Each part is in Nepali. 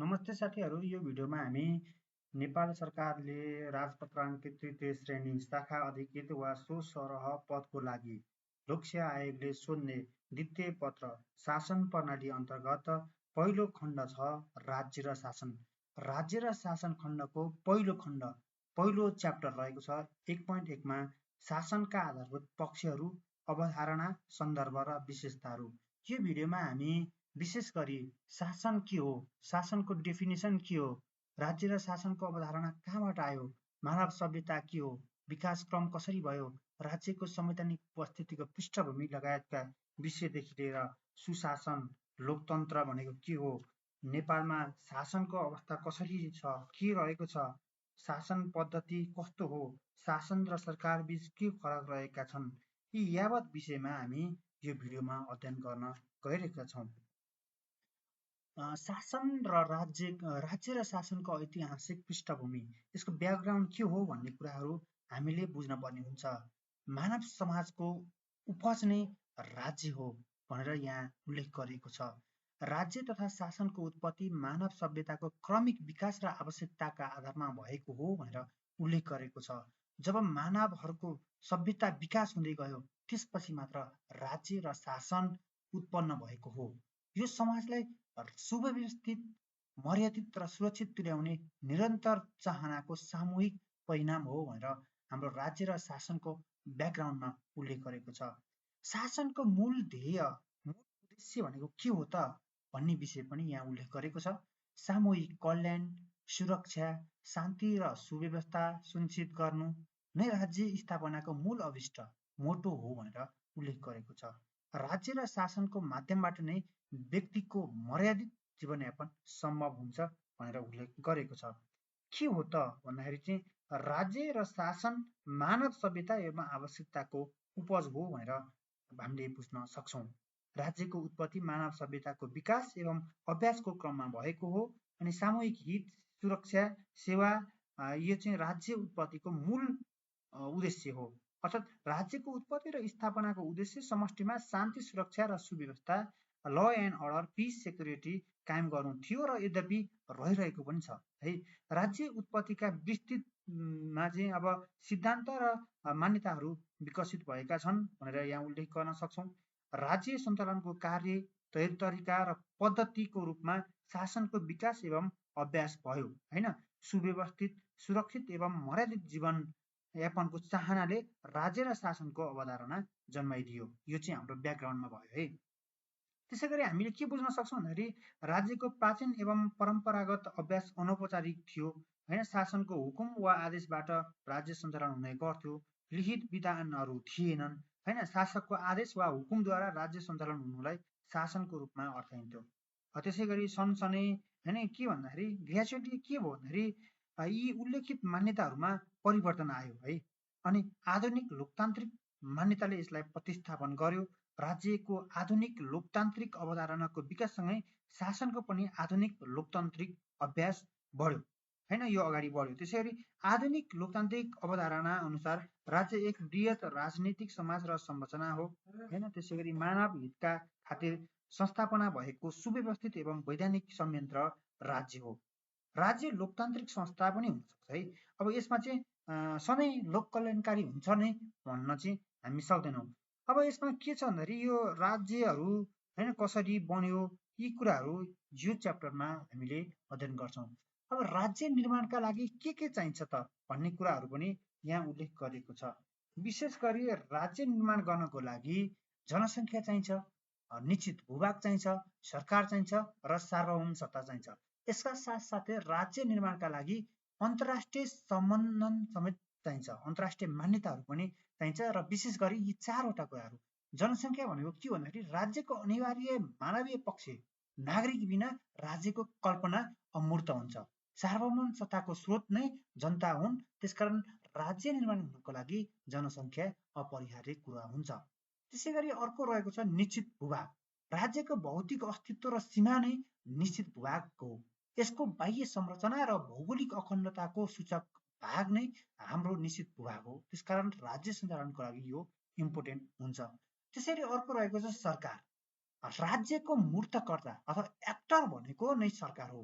नमस्ते साथीहरू, यो भिडियोमा हामी नेपाल सरकारले राजपत्राङ्कित तृतीय श्रेणी शाखा अधिकृत वा सो सरह पदको लागि लोकसेवा आयोगले सोध्ने द्वितीय पत्र शासन प्रणाली अन्तर्गत पहिलो खण्ड छ राज्य र शासन। राज्य र शासन खण्डको पहिलो खण्ड पहिलो च्याप्टर रहेको छ 1.1 मा शासनका आधारभूत पक्षहरू, अवधारणा, सन्दर्भ र विशेषताहरू। यो भिडियोमा हामी विशेष गरी शासन के हो, शासनको डेफिनेसन के हो, राज्य र शासनको अवधारणा कहाँबाट आयो, मानव सभ्यता के हो, विकास क्रम कसरी भयो, राज्यको संवैधानिक उपस्थितिको पृष्ठभूमि लगायतका विषयदेखि लिएर सुशासन, लोकतन्त्र भनेको के हो, नेपालमा शासनको अवस्था कसरी छ, के रहेको छ, शासन पद्धति कस्तो हो, शासन र सरकार बीच के फरक रहेका छन्, यी यावत विषयमा हामी यो भिडियोमा अध्ययन गर्न गइरहेका छौँ। शासन र राज्य र शासनको ऐतिहासिक पृष्ठभूमि, यसको ब्याकग्राउन्ड के हो भन्ने कुराहरू हामीले बुझ्न पर्ने हुन्छ। मानव समाजको उपज नै राज्य हो भनेर यहाँ उल्लेख गरिएको छ। राज्य तथा शासनको उत्पत्ति मानव सभ्यताको क्रमिक विकास र आवश्यकताका आधारमा भएको हो भनेर उल्लेख गरेको छ। जब मानवहरूको सभ्यता विकास हुँदै गयो त्यसपछि मात्र राज्य र शासन उत्पन्न भएको हो। यो समाजलाई सुव्यवस्थित, मर्यादित र सुरक्षित तुल्याउने निरन्तर चाहनाको सामूहिक परिणाम हो भनेर हाम्रो राज्य र शासनको ब्याकग्राउन्डमा उल्लेख गरेको छ। शासनको मूल ध्येय, मूल उद्देश्य भनेको के हो त भन्ने विषय पनि यहाँ उल्लेख गरेको छ। सामूहिक कल्याण, सुरक्षा, शान्ति र सुव्यवस्था सुनिश्चित गर्नु नै राज्य स्थापनाको मूल अभिष्ट मोटो हो भनेर उल्लेख गरेको छ। राज्य र शासनको माध्यमबाट नै व्यक्तिको मर्यादित जीवनयापन सम्भव हुन्छ भनेर उल्लेख गरेको छ। के हो त भन्दाखेरि चाहिँ राज्य र शासन मानव सभ्यता एवं आवश्यकताको उपज हो भनेर हामीले बुझ्न सक्छौँ। राज्यको उत्पत्ति मानव सभ्यताको विकास एवं अभ्यासको क्रममा भएको हो अनि सामूहिक हित, सुरक्षा, सेवा यो चाहिँ राज्य उत्पत्तिको मूल उद्देश्य हो। अर्थात् राज्यको उत्पत्ति र स्थापनाको उद्देश्य समष्टिमा शान्ति, सुरक्षा र सुव्यवस्था, law and order, piece, security कायम गर्नु थियो र यद्यपि रहिरहेको पनि छ है। राज्य उत्पत्तिका विस्तृतमा चाहिँ अब सिद्धान्त र मान्यताहरू विकसित भएका छन् भनेर यहाँ उल्लेख गर्न सक्छौँ। राज्य सञ्चालनको कार्य, तरिका र पद्धतिको रूपमा शासनको विकास एवं अभ्यास भयो हैन। सुव्यवस्थित, सुरक्षित एवं मर्यादित जीवन यापनको चाहनाले राज्य र शासनको अवधारणा जन्माइदियो। यो चाहिँ हाम्रो ब्याकग्राउन्डमा भयो है। त्यसै गरी हामीले के बुझ्न सक्छौँ भन्दाखेरि राज्यको प्राचीन एवं परम्परागत अभ्यास अनौपचारिक थियो हैन। शासनको हुकुम वा आदेशबाट राज्य सञ्चालन हुने गर्थ्यो। लिखित विधानहरू थिएनन् हैन। शासकको आदेश वा हुकुमद्वारा राज्य सञ्चालन हुनुलाई शासनको रूपमा अर्थाइन्थ्यो। त्यसै गरी सँगसँगै हैन के भन्दाखेरि ग्रेजुअली के भयो भन्दाखेरि यी उल्लेखित मान्यताहरूमा परिवर्तन आयो है। अनि आधुनिक लोकतान्त्रिक मान्यताले यसलाई प्रतिस्थापन गर्यो। राज्यको आधुनिक लोकतान्त्रिक अवधारणाको विकाससँगै शासनको पनि आधुनिक लोकतान्त्रिक अभ्यास बढ्यो हैन, यो अगाडि बढ्यो। त्यसै गरी आधुनिक लोकतान्त्रिक अवधारणा अनुसार राज्य एक वृहत राजनीतिक समाज र संरचना हो हैन। त्यसै गरी मानव हितका खातिर संस्थापना भएको सुव्यवस्थित एवं वैधानिक संयन्त्र राज्य हो। राज्य लोकतान्त्रिक संस्था पनि हुनसक्छ है। अब यसमा चाहिँ सधैँ लोक कल्याणकारी हुन्छ नै भन्न चाहिँ हामी सक्दैनौँ। अब यसमा के छ भन्दाखेरि यो राज्यहरू हैन कसरी बन्यो यी कुराहरू यो च्याप्टरमा हामीले अध्ययन गर्छौँ। अब राज्य निर्माणका लागि के चाहिन्छ त भन्ने कुराहरू पनि यहाँ उल्लेख गरेको छ। विशेष गरी राज्य निर्माण गर्नको लागि जनसङ्ख्या चाहिन्छ, निश्चित भूभाग चाहिन्छ, सरकार चाहिन्छ र सार्वभौम सत्ता चाहिन्छ। यसका साथसाथै राज्य निर्माणका लागि अन्तर्राष्ट्रिय सम्बन्धन समेत चाहिन्छ, अन्तर्राष्ट्रिय मान्यताहरू पनि चाहिन्छ र विशेष गरी यी चारवटा कुराहरू। जनसङ्ख्या भनेको के भन्दाखेरि राज्यको अनिवार्य मानवीय पक्ष, नागरिक बिना राज्यको कल्पना अमूर्त हुन्छ। सार्वभौम सत्ताको स्रोत नै जनता हुन्, त्यसकारण राज्य निर्माण हुनको लागि जनसङ्ख्या अपरिहार्य कुरा हुन्छ। त्यसै गरी अर्को रहेको छ निश्चित भूभाग। राज्यको भौतिक अस्तित्व र सीमा नै निश्चित भूभाग हो। यसको बाह्य संरचना र भौगोलिक अखण्डताको सूचक भाग नै हाम्रो निश्चित भूभाग हो। त्यसकारण राज्य सञ्चालनको लागि यो इम्पोर्टेन्ट हुन्छ। त्यसैले अर्को रहेको छ सरकार। राज्यको मूर्तकर्ता अथवा एक्टर भनेको नै सरकार हो।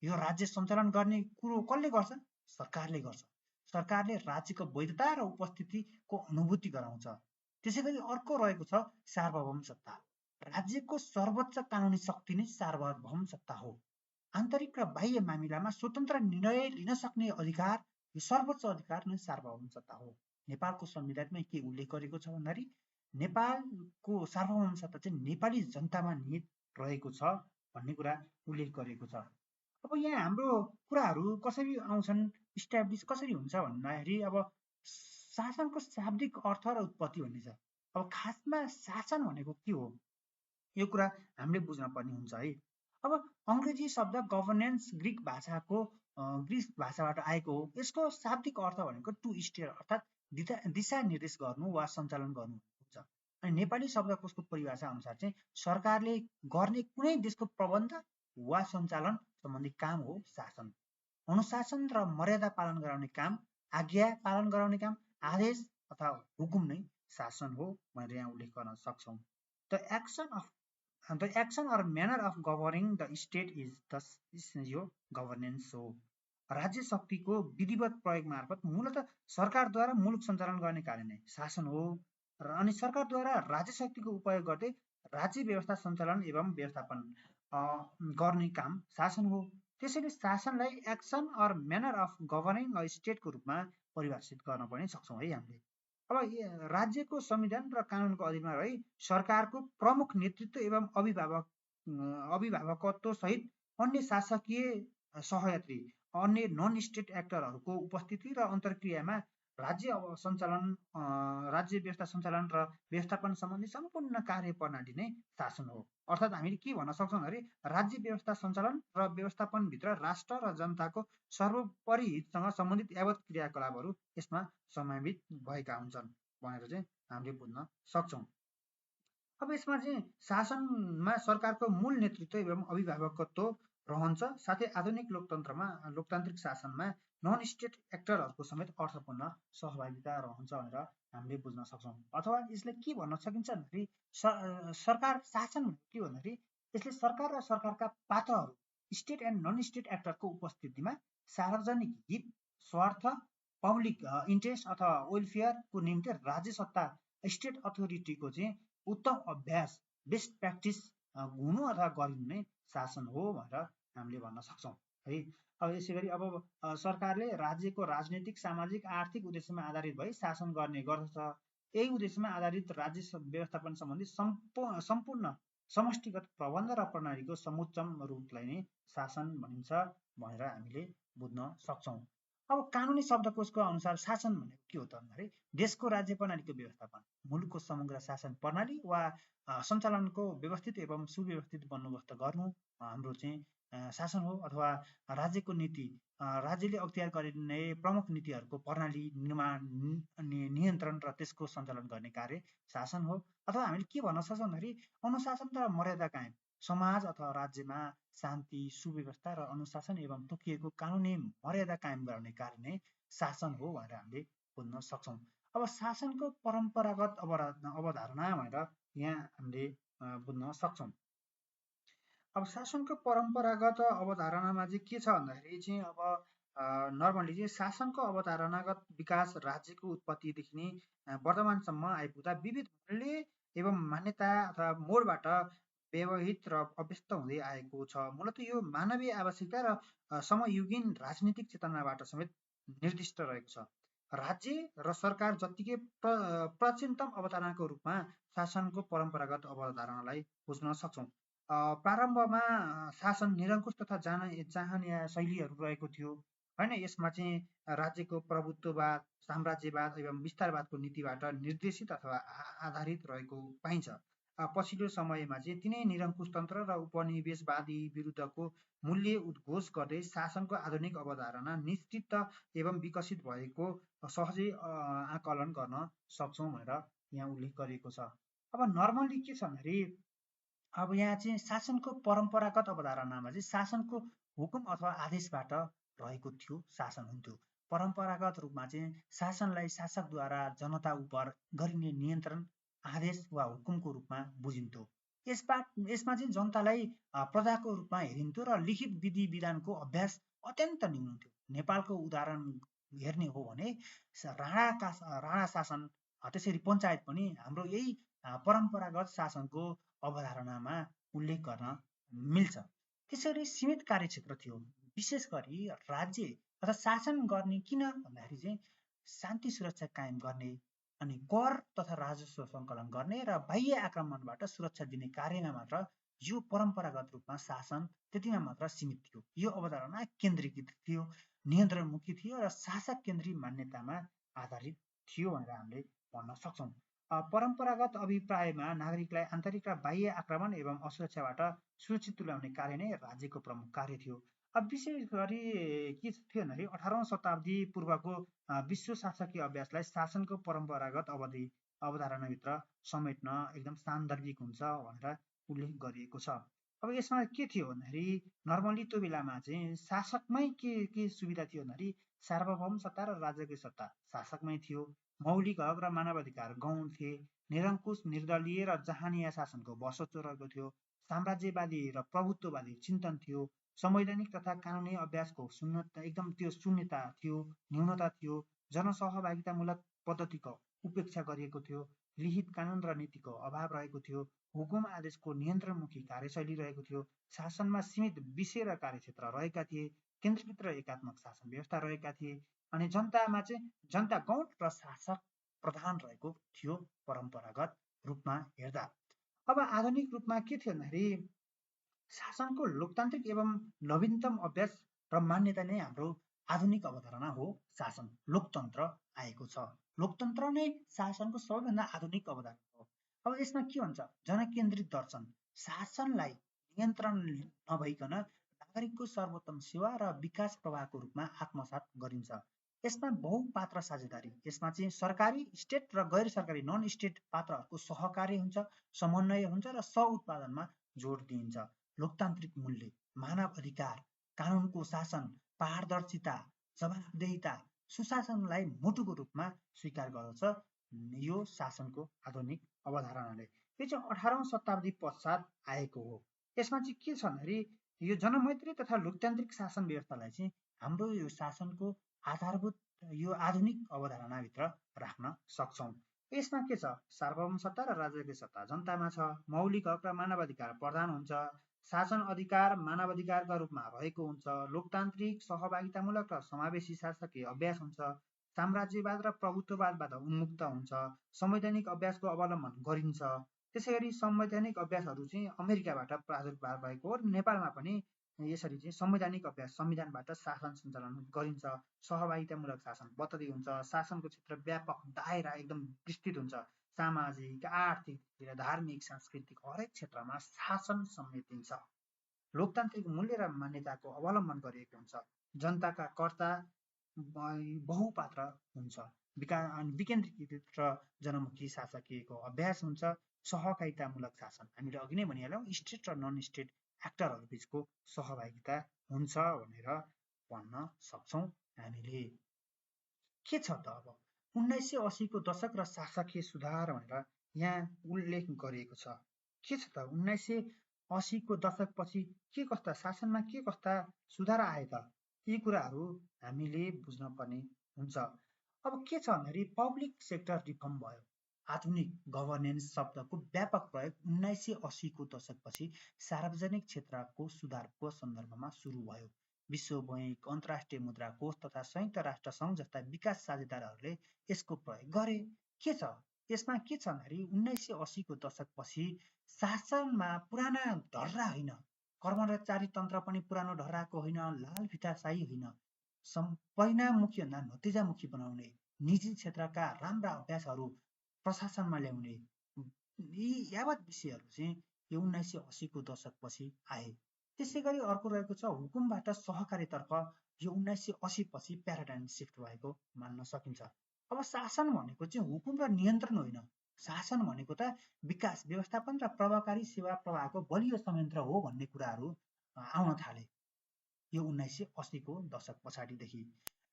यो राज्य सञ्चालन गर्ने कुरो कसले गर्छ? सरकारले गर्छ। सरकारले राज्यको वैधता र उपस्थितिको अनुभूति गराउँछ। त्यसै गरी अर्को रहेको छ सार्वभौम सत्ता। राज्यको सर्वोच्च कानुनी शक्ति नै सार्वभौम सत्ता हो। आन्तरिक र बाह्य मामिलामा स्वतन्त्र निर्णय लिन सक्ने अधिकार, यो सर्वोच्च अधिकार नै सार्वभौम सत्ता हो। नेपालको संविधानमा के उल्लेख गरेको छ भन्दाखेरि नेपालको सार्वभौम सत्ता चाहिँ नेपाली जनतामा निहित रहेको छ भन्ने कुरा उल्लेख गरेको छ। अब यहाँ हाम्रो कुराहरू कसरी आउँछन्, इस्टाब्लिस कसरी हुन्छ भन्दाखेरि अब शासनको शाब्दिक अर्थ र उत्पत्ति भन्ने छ। अब खासमा शासन भनेको के हो यो कुरा हामीले बुझ्न पर्ने हुन्छ है। अब अङ्ग्रेजी शब्द गभर्नेन्स ग्रिक भाषाबाट आएको हो। यसको शाब्दिक अर्थ भनेको टु स्टियर अर्थात् दिशा निर्देश गर्नु वा सञ्चालन गर्नु हुन्छ। अनि नेपाली शब्दकोशको परिभाषा अनुसार चाहिँ सरकारले गर्ने कुनै देशको प्रबन्ध वा सञ्चालन सम्बन्धी काम हो शासन। अनुशासन र मर्यादा पालन गराउने काम, आज्ञा पालन गराउने काम, आदेश अथवा हुकुम नै शासन हो भनेर यहाँ उल्लेख गर्न सक्छौँ। The action or manner of governing the state is this यो गभर्नेन्स हो। राज्य शक्तिको विधिवत प्रयोग मार्फत मूलतः सरकारद्वारा मुलुक सञ्चालन गर्ने कार्य नै शासन हो। अनि सरकारद्वारा राज्य शक्तिको उपयोग गर्दै राज्य व्यवस्था सञ्चालन एवं व्यवस्थापन गर्ने काम शासन हो। त्यसैले शासनलाई action or manner of governing a स्टेटको रूपमा परिभाषित गर्न पनि सक्छौँ है हामीले। अब राज्यको संविधान र कानुनको अधीनमा रही सरकारको प्रमुख नेतृत्व एवं अभिभावकत्व सहित अन्य शासकीय सहयात्री, अन्य नन स्टेट एक्टरहरूको उपस्थिति र अन्तर्क्रियामा राज्य व्यवस्था सञ्चालन र व्यवस्थापन सम्बन्धी सम्पूर्ण कार्य प्रणाली नै शासन हो। अर्थात् हामीले के भन्न सक्छौँ भने राज्य व्यवस्था सञ्चालन र व्यवस्थापनभित्र राष्ट्र र जनताको सर्वोपरि हितसँग सम्बन्धित यावत क्रियाकलापहरू यसमा समावित भएका हुन्छन् भनेर चाहिँ हामीले बुझ्न सक्छौँ। अब यसमा चाहिँ शासनमा सरकारको मूल नेतृत्व एवं अभिभावकत्व रहन्छ। साथै आधुनिक लोकतान्त्रिक शासनमा नन स्टेट एक्टरहरूको समेत अर्थपूर्ण सहभागिता रहन्छ भनेर हामीले बुझ्न सक्छौँ। अथवा यसले के भन्न सकिन्छ भन्दाखेरि सरकार शासन के भन्दाखेरि यसले सरकार र सरकारका पात्रहरू, स्टेट एन्ड नन स्टेट एक्टरको उपस्थितिमा सार्वजनिक हित, स्वार्थ, पब्लिक इन्ट्रेस्ट अथवा वेलफेयरको निम्ति राज्य सत्ता, स्टेट अथोरिटीको चाहिँ उत्तम अभ्यास, बेस्ट प्र्याक्टिस हुनु अथवा गरिनु नै शासन हो भनेर हामीले भन्न सक्छौँ है। अब यसै गरी अब सरकारले राज्यको राजनीतिक, सामाजिक, आर्थिक उद्देश्यमा आधारित भई शासन गर्ने गर्दछ। यही उद्देश्यमा आधारित राज्य व्यवस्थापन सम्बन्धी सम्पूर्ण समष्टिगत प्रबन्ध र प्रणालीको समुच्चम रूपलाई नै शासन भनिन्छ भनेर हामीले बुझ्न सक्छौँ। अब कानुनी शब्दकोशको अनुसार शासन भनेको के हो त भन्दाखेरि देशको राज्य प्रणालीको व्यवस्थापन, मुलुकको समग्र शासन प्रणाली वा सञ्चालनको व्यवस्थित एवं सुव्यवस्थित बन्दोबस्त गर्नु हाम्रो चाहिँ शासन हो। अथवा राज्यको नीति, राज्यले अख्तियार गरिने प्रमुख नीतिहरूको प्रणाली निर्माण, नियन्त्रण र त्यसको सञ्चालन गर्ने कार्य शासन हो। अथवा हामीले के भन्न सक्छौँ भन्दाखेरि अनुशासन र मर्यादा कायम, समाज अथवा राज्यमा शान्ति, सुव्यवस्था र अनुशासन एवं तोकिएको कानुनी मर्यादा कायम गर्ने कार्य नै शासन हो भनेर हामीले बुझ्न सक्छौँ। अब शासनको परम्परागत अवधारणा भनेर यहाँ हामीले बुझ्न सक्छौँ। अब शासनको परम्परागत अवधारणामा चाहिँ के छ भन्दाखेरि चाहिँ अब नर्मली चाहिँ शासनको अवधारणागत विकास राज्यको उत्पत्तिदेखि नै वर्तमानसम्म आइपुग्दा विविध मूल्य एवं मान्यता अथवा मोडबाट व्यवहित र अभ्यस्त हुँदै आएको छ। मूलतः यो मानवीय आवश्यकता र समयुगीन राजनीतिक चेतनाबाट समेत निर्दिष्ट रहेको छ। राज्य र सरकार जत्तिकै प्राचीनतम अवधारणाको रूपमा शासनको परम्परागत अवधारणालाई बुझ्न सक्छौँ। प्रारम्भमा शासन निरङ्कुश तथा चाहनिया शैलीहरू रहेको थियो होइन। यसमा चाहिँ राज्यको प्रभुत्ववाद, साम्राज्यवाद एवं विस्तारवादको नीतिबाट निर्देशित अथवा आधारित रहेको पाइन्छ। पछिल्लो समयमा चाहिँ तिनै निरङ्कुश तन्त्र र उपनिवेशवादी विरुद्धको मूल्य उद्घोष गर्दै शासनको आधुनिक अवधारणा निश्चित एवं विकसित भएको सहजै आकलन गर्न सक्छौँ भनेर यहाँ उल्लेख गरिएको छ। अब नर्मली के छ भन्दाखेरि अब यहाँ चाहिँ शासनको परम्परागत अवधारणामा चाहिँ शासनको हुकुम अथवा आदेशबाट रहेको थियो, शासन हुन्थ्यो। परम्परागत रूपमा चाहिँ शासनलाई शासकद्वारा जनता उप गरिने नियन्त्रण, आदेश वा हुकुमको रूपमा बुझिन्थ्यो। यसमा चाहिँ जनतालाई प्रजाको रूपमा हेरिन्थ्यो र लिखित विधि विधानको अभ्यास अत्यन्त न्यून थियो। नेपालको उदाहरण हेर्ने हो भने राणा शासन, त्यसरी पञ्चायत पनि हाम्रो यही परम्परागत शासनको अवधारणामा उल्लेख गर्न मिल्छ। त्यसरी सीमित कार्यक्षेत्र थियो। विशेष गरी राज्य अथवा शासन गर्ने किन भन्दाखेरि चाहिँ शान्ति सुरक्षा कायम गर्ने, अनि कर तथा राजस्व सङ्कलन गर्ने र बाह्य आक्रमणबाट सुरक्षा दिने कार्यमा मात्र यो परम्परागत रूपमा शासन त्यतिमा मात्र सीमित थियो। यो अवधारणा केन्द्रीकृत थियो, नियन्त्रणमुखी थियो र शासक केन्द्रीय मान्यतामा आधारित थियो भनेर हामीले भन्न सक्छौँ। परम्परागत अभिप्रायमा नागरिकलाई आन्तरिक र बाह्य आक्रमण एवं असुरक्षाबाट सुरक्षित तुल्याउने कार्य नै राज्यको प्रमुख कार्य थियो। अब विशेष गरी के थियो भन्दाखेरि 18औं शताब्दी पूर्वको विश्व शासकीय अभ्यासलाई शासनको परम्परागत अवधारणाभित्र समेट्न एकदम सान्दर्भिक हुन्छ भनेर उल्लेख गरिएको छ। अब यसमा के थियो भन्दाखेरि नर्मली त्यो बेलामा चाहिँ शासकमै के सुविधा थियो भन्दाखेरि सार्वभौम सत्ता र राजकीय सत्ता शासकमै थियो। मौलिक हक र मानवाधिकार गौण थिए। निरङ्कुश, निर्दलीय र जहानिया शासनको वर्चस्व रहेको थियो। साम्राज्यवादी र प्रभुत्ववादी चिन्तन थियो। संवैधानिक तथा कानुनी अभ्यासको शून्यता थियो, न्यूनता थियो। जनसहभागितामूलक पद्धतिको उपेक्षा गरिएको थियो। लिखित कानुन र नीतिको अभाव रहेको थियो। हुकुम आदेशको नियन्त्रणमुखी कार्यशैली रहेको थियो। शासनमा सीमित विषय र कार्यक्षेत्र रहेका थिए। केन्द्रीकृत र एकात्मक शासन व्यवस्था रहेका थिए। अनि जनतामा चाहिँ जनता गौण र शासक प्रधान रहेको थियो परम्परागत रूपमा हेर्दा। अब आधुनिक रूपमा के थियो भन्दाखेरि शासनको लोकतान्त्रिक एवं नवीनतम अभ्यास र मान्यता नै हाम्रो आधुनिक अवधारणा हो। शासन लोकतन्त्र आएको छ। लोकतन्त्र नै शासनको सबैभन्दा आधुनिक अवधारणा हो। अब यसमा के हुन्छ, जनकेन्द्रित दर्शन, शासनलाई नियन्त्रण नभइकन नागरिकको सर्वोत्तम सेवा र विकास प्रवाहको रूपमा आत्मसात गरिन्छ। यसमा बहुपात्र साझेदारी, यसमा चाहिँ सरकारी स्टेट र गैर सरकारी नन स्टेट पात्रहरूको सहकार्य हुन्छ, समन्वय हुन्छ र सह-उत्पादनमा जोड दिइन्छ। लोकतान्त्रिक मूल्य, मानव अधिकार, कानुनको शासन, पारदर्शिता, जवाफदेहिता, सुशासनलाई मुटुको रूपमा स्वीकार गर्दछ यो शासनको आधुनिक अवधारणाले। यो चाहिँ 18औं शताब्दी पश्चात आएको हो। यसमा चाहिँ के छ भन्दाखेरि यो जनमैत्री तथा लोकतान्त्रिक शासन व्यवस्थालाई चाहिँ हाम्रो यो शासनको आधारभूत यो आधुनिक अवधारणाभित्र राख्न सक्छौँ। यसमा के छ, सार्वभौम सत्ता र राजकीय सत्ता जनतामा छ। मौलिक हक र मानवाधिकार प्रदान हुन्छ। शासन अधिकार मानवाधिकारका रूपमा रहेको हुन्छ। लोकतान्त्रिक, सहभागितामूलक र समावेशी शासकीय अभ्यास हुन्छ। साम्राज्यवाद र प्रभुत्ववादबाट उन्मुक्त हुन्छ। संवैधानिक अभ्यासको अवलम्बन गरिन्छ। त्यसै गरी संवैधानिक अभ्यासहरू चाहिँ अमेरिकाबाट प्रादुर्भाव भएको हो। नेपालमा पनि यसरी चाहिँ संवैधानिक अभ्यास, संविधानबाट शासन सञ्चालन गरिन्छ। सहभागितामूलक शासन बतरी हुन्छ। शासनको क्षेत्र व्यापक, दायरा एकदम विस्तृत हुन्छ। सामाजिक, आर्थिक, धार्मिक, सांस्कृतिक हरेक क्षेत्रमा शासन समेटिन्छ। लोकतान्त्रिक मूल्य र मान्यताको अवलम्बन गरिएको हुन्छ। जनताका कर्ता बहुपात्र हुन्छ। विकेन्द्रीकृत र जनमुखी शासकीयको अभ्यास हुन्छ। सहकारितामूलक शासन, हामीले अघि नै भनिहाल्यौँ, स्टेट र नन स्टेट एक्टरहरू बिचको सहभागिता हुन्छ भनेर भन्न सक्छौँ हामीले। के छ त अब 1980 को दशक र शासकीय सुधार भनेर यहाँ उल्लेख गरिएको छ। के छ त 1980 को दशकपछि के कस्ता शासनमा के कस्ता सुधार आए त, यी कुराहरू हामीले बुझ्न पर्ने हुन्छ। अब के छ भन्दाखेरि पब्लिक सेक्टर रिफर्म भयो। आधुनिक गभर्नेन्स शब्दको व्यापक प्रयोग 1980 को दशकपछि सार्वजनिक क्षेत्रको सुधारको सन्दर्भमा सुरु भयो। विश्व बैंक, अन्तर्राष्ट्रिय मुद्रा कोष तथा संयुक्त राष्ट्र सङ्घ जस्ता विकास साझेदारहरूले यसको प्रयोग गरे। के छ यसमा के छ भन्दाखेरि 1980 को दशकपछि शासनमा पुराना ढर्रा होइन, कर्मचारी तन्त्र पनि पुरानो ढर्राको होइन, लाल फिताशाही होइन, परिणाममुखी भन्दा नतिजामुखी बनाउने, निजी क्षेत्रका राम्रा अभ्यासहरू प्रशासनमा ल्याउने, यी यावत विषयहरू चाहिँ यो 1980 को दशकपछि आए। त्यसै गरी अर्को रहेको छ हुकुमबाट सहकारीतर्फ, यो 1980 पछि प्याराडाइम सिफ्ट भएको मान्न सकिन्छ। अब शासन भनेको चाहिँ हुकुम र नियन्त्रण होइन, शासन भनेको त विकास, व्यवस्थापन र प्रभावकारी सेवा प्रवाहको बलियो संयन्त्र हो भन्ने कुराहरू आउन थाले यो 1980 को दशक पछाडिदेखि।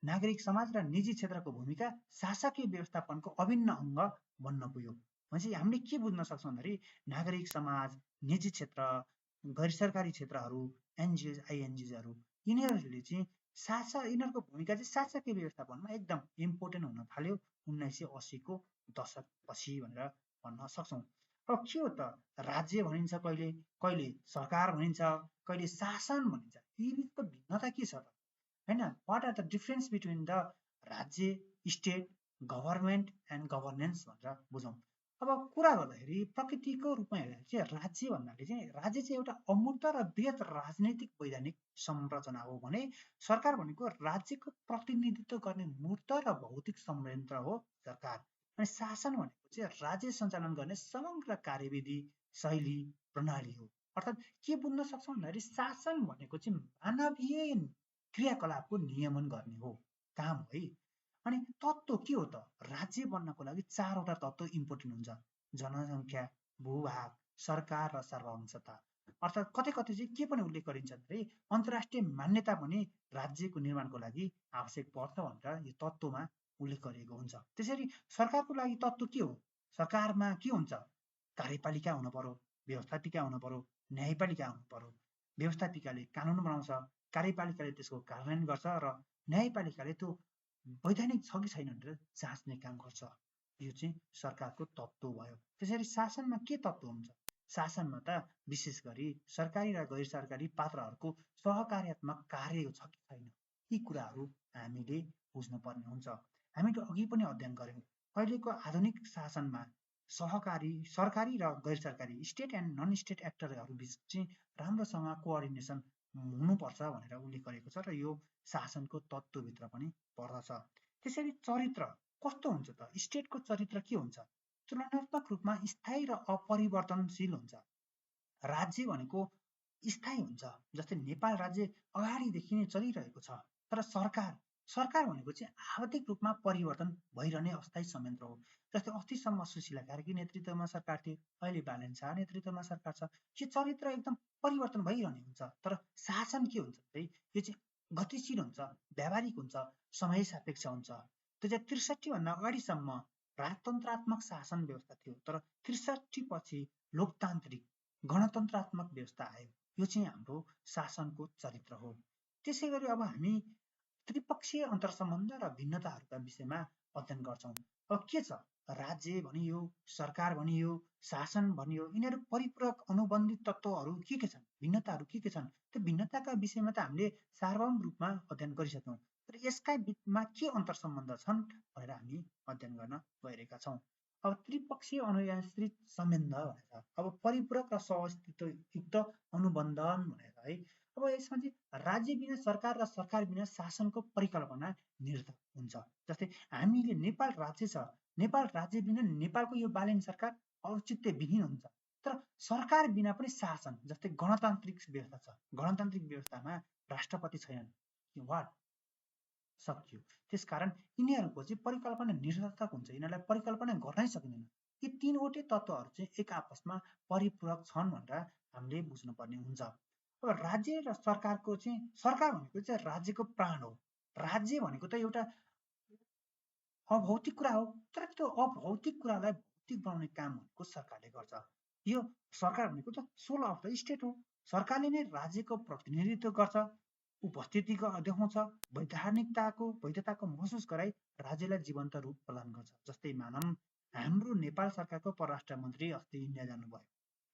नागरिक समाज र निजी क्षेत्रको भूमिका शासकीय व्यवस्थापनको अभिन्न अङ्ग बन्न पुग्यो। भनेपछि हामीले के बुझ्न सक्छौँ भन्दाखेरि नागरिक समाज, निजी क्षेत्र, गैर सरकारी क्षेत्रहरू, एनजिओ आइएनजिओहरू यिनीहरूले चाहिँ यिनीहरूको भूमिका चाहिँ शासकीय व्यवस्थापनमा एकदम इम्पोर्टेन्ट हुन थाल्यो 1980को दशकपछि भनेर भन्न सक्छौँ। अब के हो त राज्य भनिन्छ, कहिले कहिले सरकार भनिन्छ, कहिले शासन भनिन्छ। यी बिचको भिन्नता के छ त होइन? What are the difference between the राज्य, स्टेट, गभर्मेन्ट एन्ड गभर्नेन्स भनेर बुझौँ। अब कुरा गर्दाखेरि प्रकृतिको रूपमा हेर्दा चाहिँ राज्य भन्नाले चाहिँ राज्य चाहिँ एउटा अमूर्त र वृहत राजनैतिक वैधानिक संरचना हो भने सरकार भनेको राज्यको प्रतिनिधित्व गर्ने मूर्त र भौतिक संयन्त्र हो सरकार। अनि शासन भनेको चाहिँ राज्य सञ्चालन गर्ने समग्र कार्यविधि, शैली, प्रणाली हो। अर्थात् के बुझ्न सक्छौँ भन्दाखेरि शासन भनेको चाहिँ मानवीय क्रियाकलापको नियमन गर्ने हो, काम है। अनि तत्त्व के हो त? राज्य बन्नको लागि 4वटा तत्त्व इम्पोर्टेन्ट हुन्छ: जनसङ्ख्या, भूभाग, सरकार र सार्वभौमता। अर्थात् कतै कतै चाहिँ के पनि उल्लेख गरिन्छ भने अन्तर्राष्ट्रिय मान्यता पनि राज्यको निर्माणको लागि आवश्यक पर्छ भनेर यो तत्त्वमा उल्लेख गरिएको हुन्छ। त्यसरी सरकारको लागि तत्त्व के हो? सरकारमा के हुन्छ? कार्यपालिका हुनु पर्यो, व्यवस्थापिका हुनु पर्यो, न्यायपालिका हुनु पर्यो। व्यवस्थापिकाले कानुन बनाउँछ, कार्यपालिकाले त्यसको कार्यान्वयन गर्छ र न्यायपालिकाले त्यो वैधानिक छ कि छैन भनेर जाँच्ने काम गर्छ। यो चाहिँ सरकारको तत्त्व भयो। त्यसरी शासनमा के तत्त्व हुन्छ? शासनमा त विशेष गरी सरकारी र गैर सरकारी पात्रहरूको सहकार्यात्मक कार्य छ कि छैन, यी कुराहरू हामीले बुझ्नुपर्ने हुन्छ। हामीले अघि पनि अध्ययन गऱ्यौँ, अहिलेको आधुनिक शासनमा सरकारी र गैर सरकारी, स्टेट एन्ड नन स्टेट एक्टरहरू बिच चाहिँ राम्रोसँग कोअर्डिनेसन हुनुपर्छ भनेर उल्लेख गरेको छ र यो शासनको तत्त्वभित्र पनि पर्दछ। त्यसरी चरित्र कस्तो हुन्छ त? स्टेटको चरित्र के हुन्छ? तुलनात्मक रूपमा स्थायी र अपरिवर्तनशील हुन्छ। राज्य भनेको स्थायी हुन्छ, जस्तै नेपाल राज्य अगाडिदेखि नै चलिरहेको छ। तर सरकार भनेको चाहिँ आवधिक रूपमा परिवर्तन भइरहने अस्थायी संयन्त्र हो। जस्तै अस्तिसम्म सुशीला कार्की नेतृत्वमा सरकार थियो, अहिले बालेन शाह नेतृत्वमा सरकार छ। यो चरित्र एकदम परिवर्तन भइरहने हुन्छ। तर शासन के हुन्छ है? यो चाहिँ गतिशील हुन्छ, व्यावहारिक हुन्छ, समय सापेक्ष हुन्छ। 2063 भन्दा अगाडिसम्म राजतन्त्रात्मक शासन व्यवस्था थियो, तर 63 पछि लोकतान्त्रिक गणतन्त्रात्मक व्यवस्था आयो। यो चाहिँ हाम्रो शासनको चरित्र हो। त्यसै गरी अब हामी त्रिपक्षीय अन्तर्सम्बन्ध र भिन्नताहरूका विषयमा अध्ययन गर्छौँ। अब के छ? राज्य भनियो, सरकार भनियो, शासन भनियो, यिनीहरू परिपूरक अनुबन्धित तत्त्वहरू के छन्? भिन्नताहरू के छन्? त्यो भिन्नताका विषयमा त हामीले सार्वभौम रूपमा अध्ययन गरिसक्यौँ। तर यसका बिचमा के अन्तर्सम्बन्ध छन् भनेर हामी अध्ययन गर्न गइरहेका छौँ। अब त्रिपक्षीय अनुयाश्रित सम्बन्ध भनेर, अब परिपूरक र सहअस्तित्वयुक्त अनुबन्धन भनेर है। अब यसमा चाहिँ राज्य बिना सरकार र सरकार बिना शासनको परिकल्पना निरर्थक हुन्छ। जस्तै हामीले नेपाल राज्य छ, नेपाल राज्य बिना नेपालको यो बालेन सरकार औचित्यविहीन हुन्छ। तर सरकार बिना पनि शासन, जस्तै गणतान्त्रिक व्यवस्था छ, गणतान्त्रिक व्यवस्थामा राष्ट्रपति छैनन्, वाट सकियो। त्यसकारण यिनीहरूको चाहिँ परिकल्पना निरर्थक हुन्छ, यिनीहरूलाई परिकल्पना गर्नै सकिँदैन। यी 3वटै तत्त्वहरू चाहिँ एक आपसमा परिपूरक छन् भनेर हामीले बुझ्नुपर्ने हुन्छ। अब राज्य र सरकारको चाहिँ सरकार भनेको चाहिँ राज्यको प्राण हो। राज्य भनेको त एउटा अभौतिक कुरा हो, तर त्यो अभौतिक कुरालाई भौतिक बनाउने काम भनेको सरकारले गर्छ। यो सरकार भनेको त सोल अफ द स्टेट हो। सरकारले नै राज्यको प्रतिनिधित्व गर्छ, उपस्थिति देखाउँछ, वैधताको महसुस गराई राज्यलाई जीवन्त रूप प्रदान गर्छ। जस्तै मानौँ हाम्रो नेपाल सरकारको परराष्ट्र मन्त्री अस्ति इन्डिया जानुभयो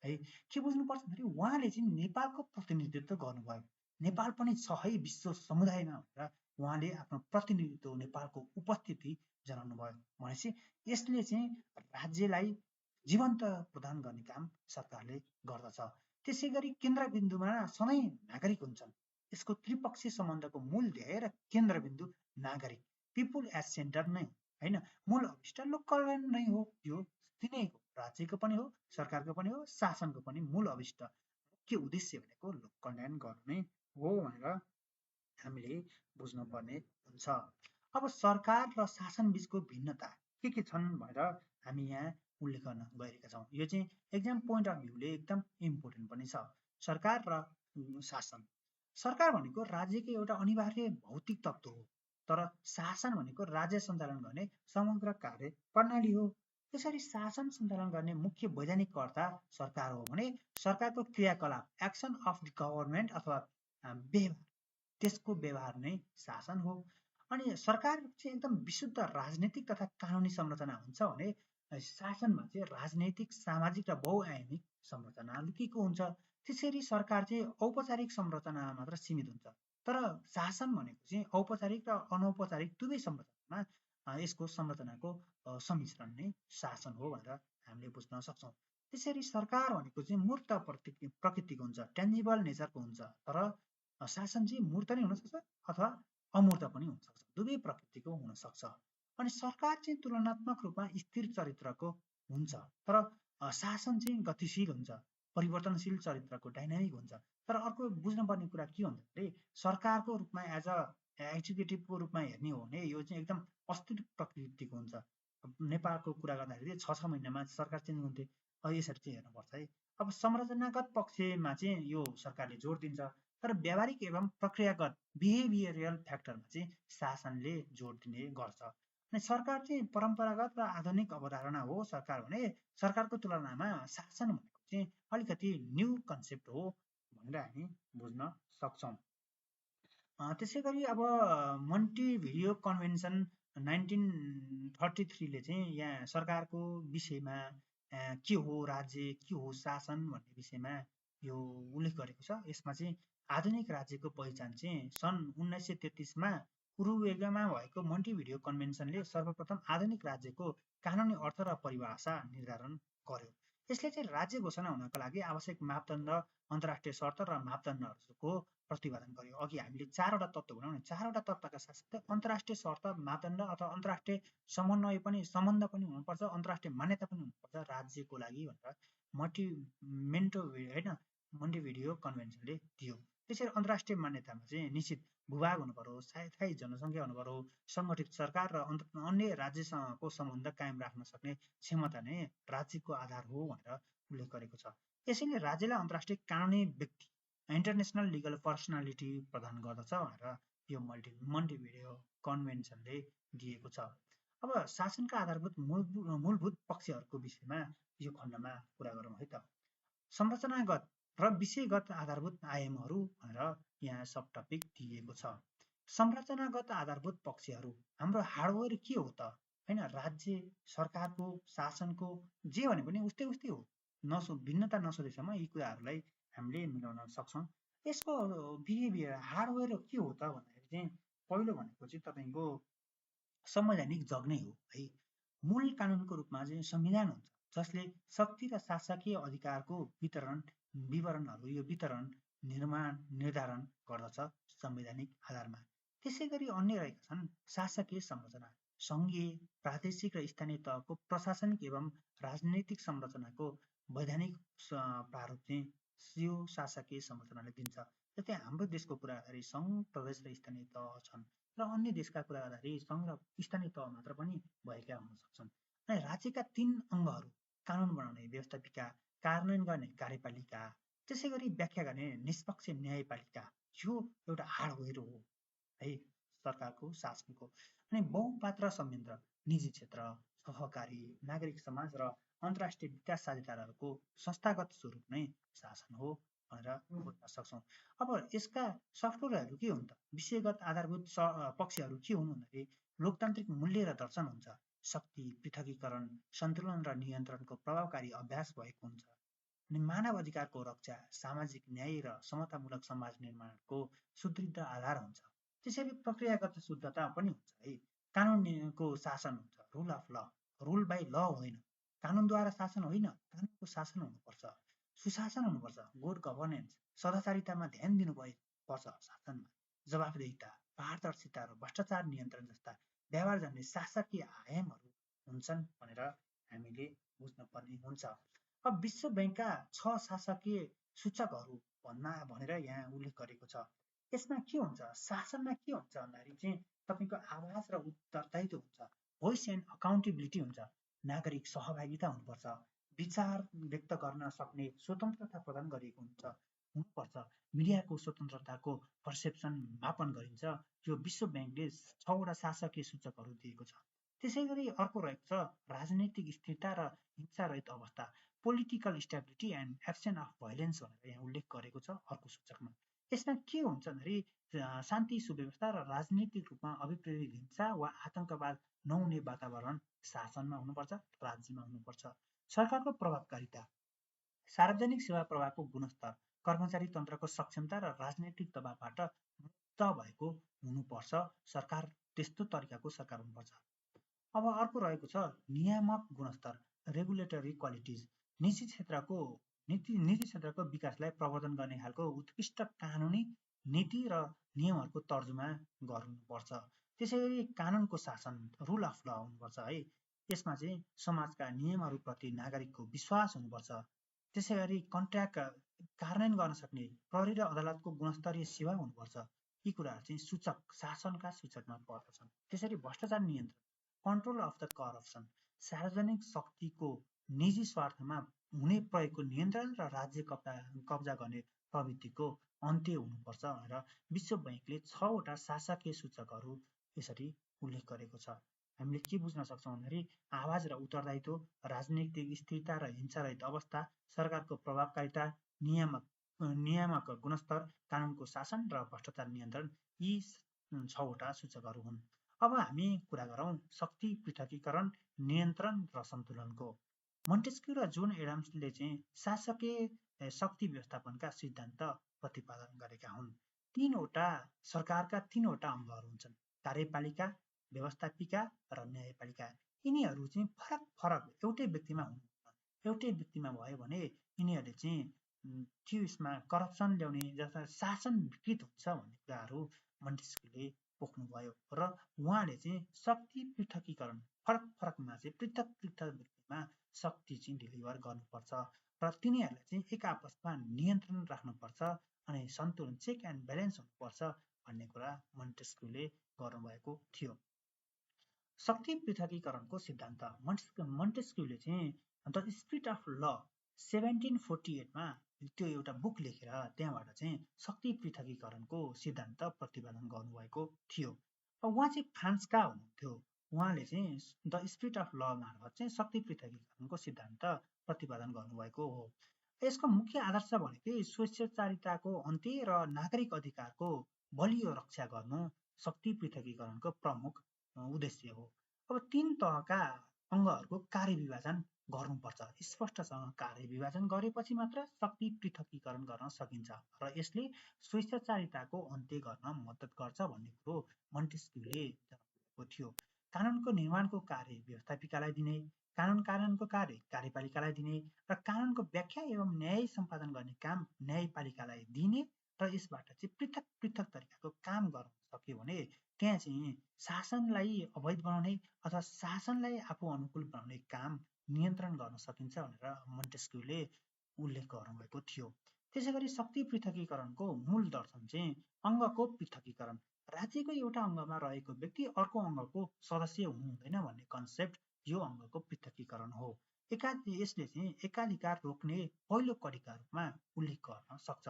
है। के बुझ्नुपर्छ भन्दाखेरि उहाँले चाहिँ नेपालको प्रतिनिधित्व गर्नुभयो। नेपाल पनि छ है विश्व समुदायमा भनेर उहाँले आफ्नो प्रतिनिधित्व, नेपालको उपस्थिति जनाउनु भयो। भनेपछि यसले चाहिँ राज्यलाई जीवन्त प्रदान गर्ने काम सरकारले गर्दछ। त्यसै गरी केन्द्रबिन्दुमा सधैँ नागरिक हुन्छन्। यसको त्रिपक्षीय सम्बन्धको मूल ध्येय र केन्द्रबिन्दु नागरिक, पिपुल एज सेन्टर नै होइन। मूल अभिष्ट लोक कल्याण नै हो। यो तिनैको, राज्यको पनि हो, सरकारको पनि हो, शासनको पनि मूल अभिष्ट मुख्य उद्देश्य भनेको लोक कल्याण गर्नु नै हो भनेर हामीले बुझ्नुपर्ने हुन्छ। अब सरकार र शासन बिचको भिन्नता के छन् भनेर हामी यहाँ उल्लेख गर्न गइरहेका छौँ। यो चाहिँ एक्जाम पोइन्ट अफ भ्यूले एकदम इम्पोर्टेन्ट पनि छ। सरकार र शासन, सरकार भनेको राज्यको एउटा अनिवार्य भौतिक तत्त्व हो, तर शासन भनेको राज्य सञ्चालन गर्ने समग्र कार्य प्रणाली हो। त्यसरी शासन सञ्चालन गर्ने मुख्य वैधानिक कर्ता सरकार हो भने सरकारको क्रियाकलाप एक्सन अफ द गभर्मेन्ट अथवा व्यवहार त्यसको व्यवहार नै शासन हो। अनि सरकार चाहिँ एकदम विशुद्ध राजनीतिक तथा कानुनी संरचना हुन्छ भने शासनमा चाहिँ राजनैतिक सामाजिक र बहुआयामिक संरचना लुकेको हुन्छ। त्यसरी सरकार चाहिँ औपचारिक संरचनामा मात्र सीमित हुन्छ, तर शासन भनेको चाहिँ औपचारिक र अनौपचारिक दुवै संरचनामा यसको संरचनाको सम्मिश्रण नै शासन हो भनेर हामीले बुझ्न सक्छौँ। त्यसरी सरकार भनेको चाहिँ मूर्त प्रकृतिको हुन्छ, टेन्जिबल नेचरको हुन्छ, तर शासन चाहिँ मूर्त नै हुनसक्छ अथवा अमूर्त पनि हुनसक्छ, दुवै प्रकृतिको हुनसक्छ। अनि सरकार चाहिँ तुलनात्मक रूपमा स्थिर चरित्रको हुन्छ, तर शासन चाहिँ गतिशील हुन्छ, परिवर्तनशील चरित्रको डाइनामिक हुन्छ। तर अर्को बुझ्नुपर्ने कुरा के हो भन्दाखेरि सरकारको रूपमा एज अ एक्जिक्युटिभको रूपमा हेर्ने हो भने यो चाहिँ एकदम अस्थिर प्रकृतिको हुन्छ। नेपालको कुरा गर्दाखेरि 6 महिनामा सरकार चेन्ज हुन्थे, यसरी चाहिँ हेर्नुपर्छ है। अब संरचनागत पक्षमा चाहिँ यो सरकारले जोड दिन्छ, तर व्यावहारिक एवं प्रक्रियागत बिहेभियरल फ्याक्टरमा चाहिँ शासनले जोड दिने गर्छ। अनि सरकार चाहिँ परम्परागत र आधुनिक अवधारणा हो सरकार भने, सरकारको तुलनामा शासन भनेको चाहिँ अलिकति न्यू कन्सेप्ट हो भनेर हामी बुझ्न सक्छौँ। त्यसै गरी अब मन्टिभिडियो कन्भेन्सन 1933ले चाहिँ यहाँ सरकारको विषयमा के हो राज्य, के हो शासन भन्ने विषयमा यो उल्लेख गरेको छ। यसमा चाहिँ आधुनिक राज्यको पहिचान चाहिँ सन् 1933मा उरुग्वेमा भएको मन्टिभिडियो कन्भेन्सनले सर्वप्रथम आधुनिक राज्यको कानुनी अर्थ र परिभाषा निर्धारण गर्यो। यसले चाहिँ राज्य घोषणा हुनका लागि आवश्यक मापदण्ड, अन्तर्राष्ट्रिय शर्त र मापदण्डहरूको प्रतिपादन गर्यो। अघि हामीले 4वटा तत्त्व भन्यौँ नि, 4वटा तत्त्वका साथसाथै अन्तर्राष्ट्रिय शर्त, मापदण्ड अथवा अन्तर्राष्ट्रिय समन्वय पनि, सम्बन्ध पनि हुनुपर्छ, अन्तर्राष्ट्रिय मान्यता पनि हुनुपर्छ राज्यको लागि भनेर मन्टिभिडियो कन्भेन्सनले दियो। त्यसरी अन्तर्राष्ट्रिय मान्यतामा चाहिँ निश्चित भूभाग हुनु पर्यो, स्थायी जनसङ्ख्या हुनु पर्यो, सङ्गठित सरकार र अन्य राज्यसँगको सम्बन्ध कायम राख्न सक्ने क्षमता नै राज्यको आधार हो भनेर उल्लेख गरेको छ। यसैले राज्यलाई अन्तर्राष्ट्रिय कानुनी व्यक्ति, इन्टरनेसनल लिगल पर्सनालिटी प्रदान गर्दछ भनेर यो मन्टिभिडियो कन्भेन्सनले दिएको छ। अब शासनका आधारभूत मूलभूत पक्षहरूको विषयमा यो खण्डमा कुरा गरौँ है त। संरचनागत र विषयगत आधारभूत आयामहरू भनेर यहाँ सब टपिक दिएको छ। संरचनागत आधारभूत पक्षहरू हाम्रो हार्डवेयर के हो त हैन, राज्य सरकारको शासनको जे भने पनि उस्तै हो, भिन्नता नसोधेसम्म यी कुराहरूलाई हामीले मिलाउन सक्छौँ। यसको बिहेभियर हार्डवेयर के हो त भन्दाखेरि चाहिँ पहिलो भनेको चाहिँ तपाईँको संवैधानिक जग नै हो है। मूल कानुनको रूपमा चाहिँ संविधान हुन्छ, जसले शक्ति र शासकीय अधिकारको विवरणहरू यो वितरण निर्धारण गर्दछ संवैधानिक आधारमा। त्यसै गरी अन्य रहेका छन् शासकीय संरचना, सङ्घीय, प्रादेशिक र स्थानीय तहको प्रशासनिक एवं राजनैतिक संरचनाको वैधानिक प्रारूप चाहिँ यो शासकीय संरचनाले दिन्छ। जस्तै हाम्रो देशको कुरा गर्दाखेरि सङ्घ, प्रदेश र स्थानीय तह छन् र अन्य देशका कुरा गर्दाखेरि सङ्घ र स्थानीय तह मात्र पनि भएका हुन सक्छन्। अनि राज्यका 3 अङ्गहरू कानुन बनाउने व्यवस्थापिका, कार्यान्वयन गर्ने कार्यपालिका, त्यसै गरी व्याख्या गर्ने निष्पक्ष न्यायपालिका, यो एउटा हार्डवेयर हो है सरकारको शासनको। अनि बहुपात्र संयन्त्र, निजी क्षेत्र, सहकारी, नागरिक समाज र अन्तर्राष्ट्रिय विकास साझेदारहरूको संस्थागत स्वरूप नै शासन हो भनेर बुझ्न सक्छौँ। अब यसका सफ्टवेयरहरू के हुन् त? विषयगत आधारभूत पक्षहरू के हुन् भन्दाखेरि लोकतान्त्रिक मूल्य र दर्शन हुन्छ, शक्ति पृथकीकरण, सन्तुलन र नियन्त्रणको प्रभावकारी अभ्यास भएको हुन्छ, अनि मानव अधिकारको रक्षा, सामाजिक न्याय र समतामूलक समाज निर्माणको सुदृढ आधार हुन्छ। त्यसैले प्रक्रियागत शुद्धता पनि हुन्छ है। कानुनको शासन हुन्छ, रुल अफ ल, रुल बाई ल होइन, कानुनद्वारा शासन होइन, कानुनको शासन हुनुपर्छ, सुशासन हुनुपर्छ, गुड गभर्नेन्स, सदाचारितामा ध्यान दिनुपर्छ, शासनमा जवाफदेहिता, पारदर्शिता र भ्रष्टाचार नियन्त्रण जस्ता व्यवहार जान्ने शासकीय आयामहरू हुन्छन् भनेर हामीले बुझ्न पर्ने हुन्छ। अब विश्व ब्याङ्कका 6 शासकीय सूचकहरू भनेर यहाँ उल्लेख गरेको छ। यसमा के हुन्छ, शासनमा के हुन्छ भन्दाखेरि चाहिँ तपाईँको आवाज र उत्तरदायित्व हुन्छ, भोइस एन्ड अकाउन्टेबिलिटी हुन्छ, नागरिक सहभागिता हुनुपर्छ, विचार व्यक्त गर्न सक्ने स्वतन्त्रता प्रदान गरिएको हुनुपर्छ, मिडियाको स्वतन्त्रताको पर्सेप्सन मापन गरिन्छ। यो विश्व ब्याङ्कले 6वटा शासकीय सूचकहरू दिएको छ। त्यसैगरी अर्को रहेको छ राजनैतिक स्थिरता र हिंसारहित अवस्था, political stability and absence of violence भनेर यहाँ उल्लेख गरेको छ अर्को सूचकमा। यसमा के हुन्छ भन्दाखेरि शान्ति सुव्यवस्था र राजनीतिक रूपमा अभिप्रेरित हिंसा वा आतंकवाद नहुने वातावरण शासनमा हुनुपर्छ, राज्यमा हुनुपर्छ। सरकारको प्रभावकारिता, सार्वजनिक सेवा प्रवाहको गुणस्तर, कर्मचारी तन्त्रको सक्षमता र राजनैतिक दबावबाट मुक्त भएको हुनुपर्छ। सरकार त्यस्तो तरिकाको सरकार हुनुपर्छ। अब अर्को रहेको छ नियामक गुणस्तर, रेगुलेटरी क्वालिटिज, निजी क्षेत्रको विकासलाई प्रवर्धन गर्ने खालको उत्कृष्ट कानुनी नीति र नियमहरूको तर्जुमा गर्नुपर्छ। त्यसैगरी कानुनको शासन, रुल अफ ल हुनुपर्छ है। यसमा चाहिँ समाजका नियमहरूप्रति नागरिकको विश्वास हुनुपर्छ। त्यसैगरी कन्ट्र्याक्ट कार्यान्वयन गर्न सक्ने प्रहरी र अदालतको गुणस्तरीय सेवा हुनुपर्छ। यी कुराहरू चाहिँ सूचक, शासनका सूचकमा पर्दछन्। त्यसरी भ्रष्टाचार नियन्त्रण, कन्ट्रोल अफ द करप्सन, सार्वजनिक शक्तिको निजी स्वार्थमा हुने प्रयोगको नियन्त्रण र राज्य कब्जा गर्ने प्रवृत्तिको अन्त्य हुनुपर्छ भनेर विश्व बैंकले 6वटा शासकीय सूचकहरू यसरी उल्लेख गरेको छ। हामीले के बुझ्न सक्छौँ भन्दाखेरि आवाज र उत्तरदायित्व, राजनीतिक स्थिरता र हिंसारहित अवस्था, सरकारको प्रभावकारिता, नियामक गुणस्तर, कानुनको शासन र भ्रष्टाचार नियन्त्रण, यी 6वटा सूचकहरू हुन्। अब हामी कुरा गरौँ शक्ति पृथकीकरण, नियन्त्रण र सन्तुलनको। मोन्टेस्क्यू र जोन एडम्सले चाहिँ शासकीय शक्ति व्यवस्थापनका सिद्धान्त प्रतिपादन गरेका हुन्। सरकारका 3वटा अङ्गहरू हुन्छन्, कार्यपालिका, व्यवस्थापिका र न्यायपालिका। यिनीहरू चाहिँ फरक एउटै व्यक्तिमा हुनुहुन्न। एउटै व्यक्तिमा भयो भने यिनीहरूले चाहिँ त्यो यसमा करप्सन ल्याउने जस्ता शासन विकृत हुन्छ भन्ने कुराहरू मोन्टेस्क्यूले पोख्नुभयो र उहाँले चाहिँ शक्ति पृथकीकरण, फरकमा चाहिँ पृथक व्यक्तिमा शक्ति चाहिँ डेलिभर गर्नुपर्छ र तिनीहरूलाई चाहिँ एक आपसमा नियन्त्रण राख्नुपर्छ अनि सन्तुलन, चेक एन्ड ब्यालेन्स हुनुपर्छ भन्ने कुरा मोन्टेस्क्यूले गर्नुभएको थियो। शक्ति पृथकीकरणको सिद्धान्त मोन्टेस्क्यूले चाहिँ द स्पिरिट अफ ल 1748मा त्यो एउटा बुक लेखेर त्यहाँबाट चाहिँ शक्ति पृथकीकरणको सिद्धान्त प्रतिपादन गर्नुभएको थियो। उहाँ चाहिँ फ्रान्सका हुनुहुन्थ्यो। उहाँले चाहिँ द स्पिरिट अफ ल मार्फत चाहिँ शक्ति पृथकीकरणको सिद्धान्त प्रतिपादन गर्नुभएको हो। यसको मुख्य आदर्श भनेकै स्वेच्छाचारिताको अन्त्य र नागरिक अधिकारको बलियो रक्षा गर्नु शक्ति पृथकीकरणको प्रमुख उद्देश्य हो। अब 3 तहका अङ्गहरूको कार्यविभाजन गर्नुपर्छ। स्पष्टसँग कार्यविभाजन गरेपछि मात्र शक्ति पृथकीकरण गर्न सकिन्छ र यसले स्वेच्छाचारिताको अन्त्य गर्न मद्दत गर्छ भन्ने कुरो मोन्टेस्क्यूले जनाउनुभएको थियो। कानुनको निर्माणको कार्य व्यवस्थापिकालाई दिने, कानुन कार्यान्वयनको कार्य कार्यपालिकालाई दिने र कानुनको व्याख्या एवं न्याय सम्पादन गर्ने काम न्यायपालिकालाई दिने र यसबाट चाहिँ पृथक तरिकाको काम गर्न सक्यो भने त्यहाँ चाहिँ शासनलाई अवैध बनाउने अथवा शासनलाई आफू अनुकूल बनाउने काम नियन्त्रण गर्न सकिन्छ भनेर मोन्टेस्क्यूले उल्लेख गर्नुभएको थियो। त्यसैगरी शक्ति पृथकीकरणको मूल दर्शन चाहिँ अङ्गको पृथकीकरण, राज्यको एउटा अङ्गमा रहेको व्यक्ति अर्को अङ्गको सदस्य हुनु हुँदैन भन्ने कन्सेप्ट यो अङ्गको पृथकीकरण हो। यसले चाहिँ एकाधिकार रोक्ने पहिलो कड़ीका रूपमा उल्लेख गर्न सक्छ।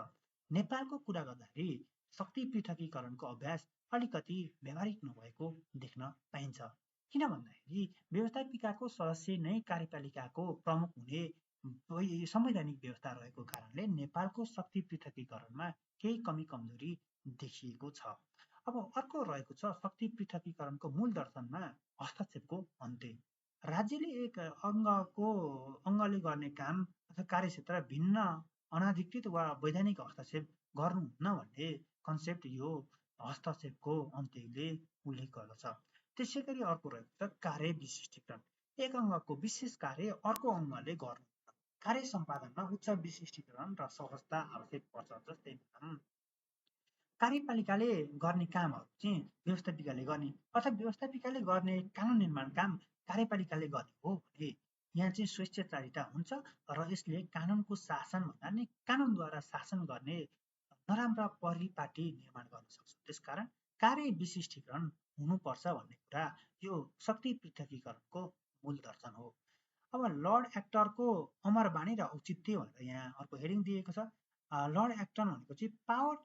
नेपालको कुरा गर्दाखेरि शक्ति पृथकीकरणको अभ्यास अलिकति व्यावहारिक नभएको देख्न पाइन्छ। किन भन्दाखेरि व्यवस्थापिकाको सदस्य नै कार्यपालिकाको प्रमुख हुने संवैधानिक व्यवस्था रहेको कारणले नेपालको शक्ति पृथकीकरणमा केही कमी कमजोरी देखिएको छ। अब अर्को रहेको छ शक्ति पृथकीकरणको मूल दर्शनमा हस्तक्षेपको अन्त्य। राज्यले एक अङ्गले गर्ने काम अथवा कार्यक्षेत्र भिन्न अनाधिकृत वा वैधानिक हस्तक्षेप गर्नुहुन्न भन्ने कन्सेप्ट यो हस्तक्षेपको अन्त्यले उल्लेख गर्दछ। त्यसैगरी अर्को रहेको छ कार्य विशिष्टीकरण। एक अङ्गको विशेष कार्य अर्को अङ्गले गर्नु, कार्य सम्पादनमा उच्च विशिष्टीकरण र सहजता आवश्यक पर्छ। जस्तै कार्यपालिकाले गर्ने कामहरू चाहिँ व्यवस्थापिकाले गर्ने अथवा व्यवस्थापिकाले गर्ने कानुन निर्माण काम कार्यपालिकाले गर्ने हो भने यहाँ चाहिँ स्वेच्छाचारिता हुन्छ र यसले कानुनको शासन भन्दा नि कानुनद्वारा शासन गर्ने नराम्रा परिपाटी निर्माण गर्न सक्छ। त्यसकारण कार्य विशिष्टीकरण हुनुपर्छ भन्ने कुरा यो शक्ति पृथकीकरणको मूल दर्शन हो। अब लर्ड एक्टरको अमरबाणी र औचित्य भनेर यहाँ अर्को हेडिङ दिएको छ। लर्ड एक्टन भनेको चाहिँ power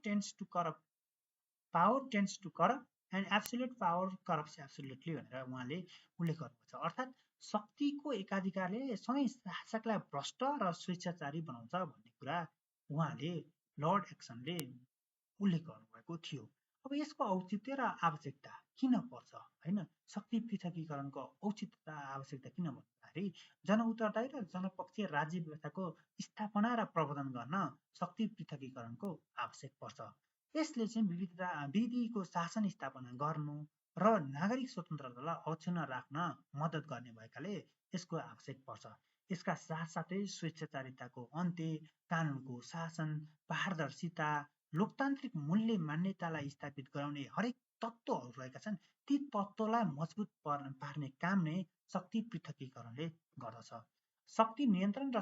tends to corrupt and absolute power corrupts absolutely भनेर उहाँले उल्लेख गर्नुभएको छ। अर्थात् शक्तिको एकाधिकारले सँगै शासकलाई भ्रष्ट र स्वेच्छाचारी बनाउँछ भन्ने कुरा उहाँले लर्ड एक्सनले उल्लेख गर्नुभएको थियो। अब यसको औचित्य र आवश्यकता किन पर्छ होइन, शक्ति पृथकीकरणको औचित्य र आवश्यकता किन भन्दाखेरि जनउत्तरदायी र जनपक्षीय राज्य व्यवस्थाको स्थापना र प्रवर्धन गर्न शक्ति पृथकीकरणको आवश्यक पर्छ। यसले चाहिँ विधिको शासन स्थापना गर्नु र नागरिक स्वतन्त्रतालाई अक्षुण्ण राख्न मद्दत गर्ने भएकाले यसको आवश्यक पर्छ। यसका साथसाथै स्वेच्छाचारिताको अन्त्य, कानुनको शासन, पारदर्शिता, लोकतान्त्रिक मूल्य मान्यतालाई स्थापित गराउने हरेक तत्त्वहरू रहेका छन्, ती तत्त्वलाई मजबुत पार्ने काम नै शक्ति पृथकीकरणले गर्दछ। शक्ति नियन्त्रण र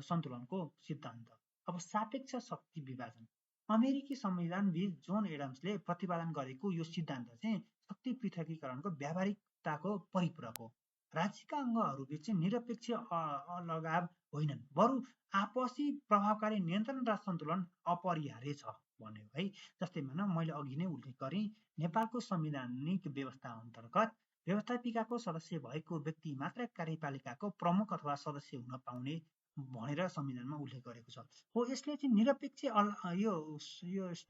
सन्तुलनको सिद्धान्त। अब सापेक्ष शक्ति विभाजन। अमेरिकी संविधानविद जोन एडम्सले प्रतिपादन गरेको यो सिद्धान्त चाहिँ शक्ति पृथकीकरणको व्यावहारिकताको परिपूरक हो। राज्यका अङ्गहरूबीच निरपेक्ष अलगाव होइनन्, बरु आपसी प्रभावकारी नियन्त्रण र सन्तुलन अपरिहार्य छ भन्यो है। जस्तै मैले अघि नै उल्लेख गरेँ, नेपालको संवैधानिक व्यवस्था अन्तर्गत व्यवस्थापिकाको सदस्य भएको व्यक्ति मात्र कार्यपालिकाको प्रमुख अथवा सदस्य हुन पाउने भनेर संविधानमा उल्लेख गरेको छ। हो, यसले चाहिँ निरपेक्ष यो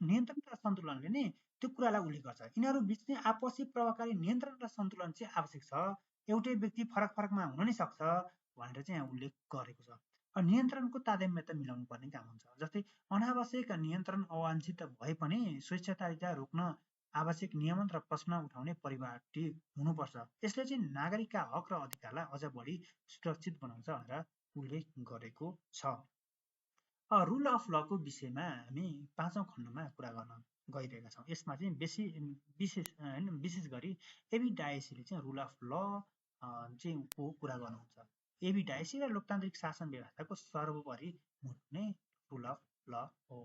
नियन्त्रण र सन्तुलनले नै त्यो कुरालाई उल्लेख गर्छ। यिनीहरू बिच चाहिँ आपसी प्रभावकारी नियन्त्रण र सन्तुलन चाहिँ आवश्यक छ। एउटै व्यक्ति फरक फरकमा हुन नै सक्छ भनेर चाहिँ यहाँ उल्लेख गरेको छ। नियन्त्रणको तादात्म्यता मिलाउनु पर्ने काम हुन्छ। जस्तै अनावश्यक नियन्त्रण अवाञ्छित भए पनि स्वेच्छाचारिता रोक्न आवश्यक नियमन र प्रश्न उठाउने परिपाटी हुनुपर्छ। यसले चाहिँ नागरिकका हक र अधिकारलाई अझ बढी सुरक्षित बनाउँछ भनेर उल्लेख गरेको छ। रुल अफ लको विषयमा हामी 5औं खण्डमा कुरा गर्न गइरहेका छौँ। यसमा चाहिँ विशेष गरी एबी डायसीले चाहिँ रुल अफ ल चाहिँ कुरा गर्नुहुन्छ। एबी डायसी र लोकतान्त्रिक शासन व्यवस्थाको सर्वोपरि मूल नै रुल अफ ल हो।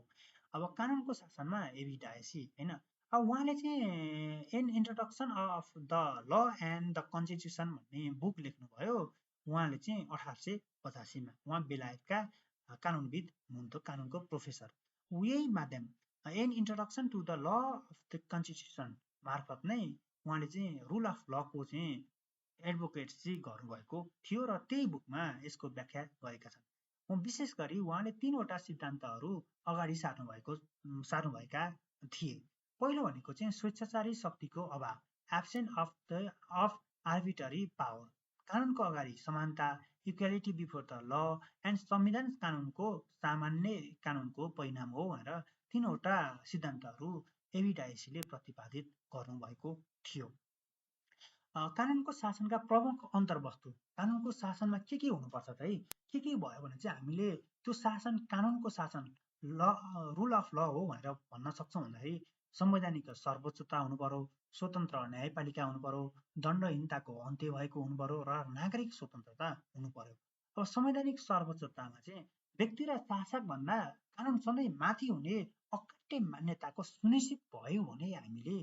अब कानुनको शासनमा एबी डायसी होइन, अब उहाँले चाहिँ an introduction of the law and the constitution भन्ने बुक लेख्नुभयो। उहाँले चाहिँ 1885मा, उहाँ बेलायतका कानुनविद हुनुहुन्थ्यो, कानुनको प्रोफेसर। यही माध्यम an introduction to the law of the constitution मार्फत नै उहाँले चाहिँ रुल अफ लको चाहिँ एडभोकेट चाहिँ गर्नुभएको थियो र त्यही बुकमा यसको व्याख्या गरेका छन्। विशेष गरी उहाँले 3वटा सिद्धान्तहरू अगाडि सार्नुभएका थिए। पहिलो भनेको चाहिँ स्वेच्छाचारी शक्तिको अभाव, एब्सेन्ट अफ आर्बिट्ररी पावर, कानुनको अगाडि समानता, equality before the law and संविधान कानुनको सामान्य कानुनको परिणाम हो भनेर 3वटा सिद्धान्तहरू एबी डायसीले प्रतिपादित गर्नुभएको थियो। कानुनको शासनका प्रमुख अन्तर्वस्तु, कानुनको शासनमा के हुनुपर्छ त है, के भयो भने चाहिँ हामीले त्यो शासन, कानुनको शासन रुल अफ ल हो भनेर भन्न सक्छौँ भन्दाखेरि संवैधानिक सर्वोच्चता हुनु पर्यो, स्वतन्त्र न्यायपालिका हुनु पर्यो, दण्डहीनताको अन्त्य भएको हुनु पर्यो र नागरिक स्वतन्त्रता हुनु पर्यो। अब संवैधानिक सर्वोच्चतामा चाहिँ व्यक्ति र शासकभन्दा कानुन सधैँ माथि हुने अकाट्य मान्यताको सुनिश्चित भयो भने हामीले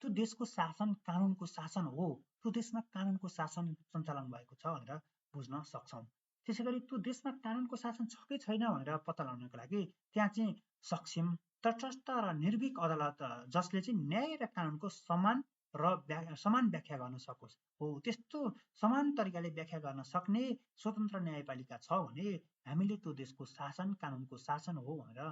त्यो देशको शासन कानुनको शासन हो, त्यो देशमा कानुनको शासन सञ्चालन भएको छ भनेर बुझ्न सक्छौँ। त्यसै गरी त्यो देशमा कानुनको शासन छ कि छैन भनेर पत्ता लगाउनको लागि त्यहाँ चाहिँ सक्षम, तटस्थ र निर्भीक अदालत जसले चाहिँ न्याय र कानुनको समान व्याख्या गर्न सकोस् हो, त्यस्तो समान तरिकाले व्याख्या गर्न सक्ने स्वतन्त्र न्यायपालिका छ भने हामीले त्यो देशको शासन कानुनको शासन हो भनेर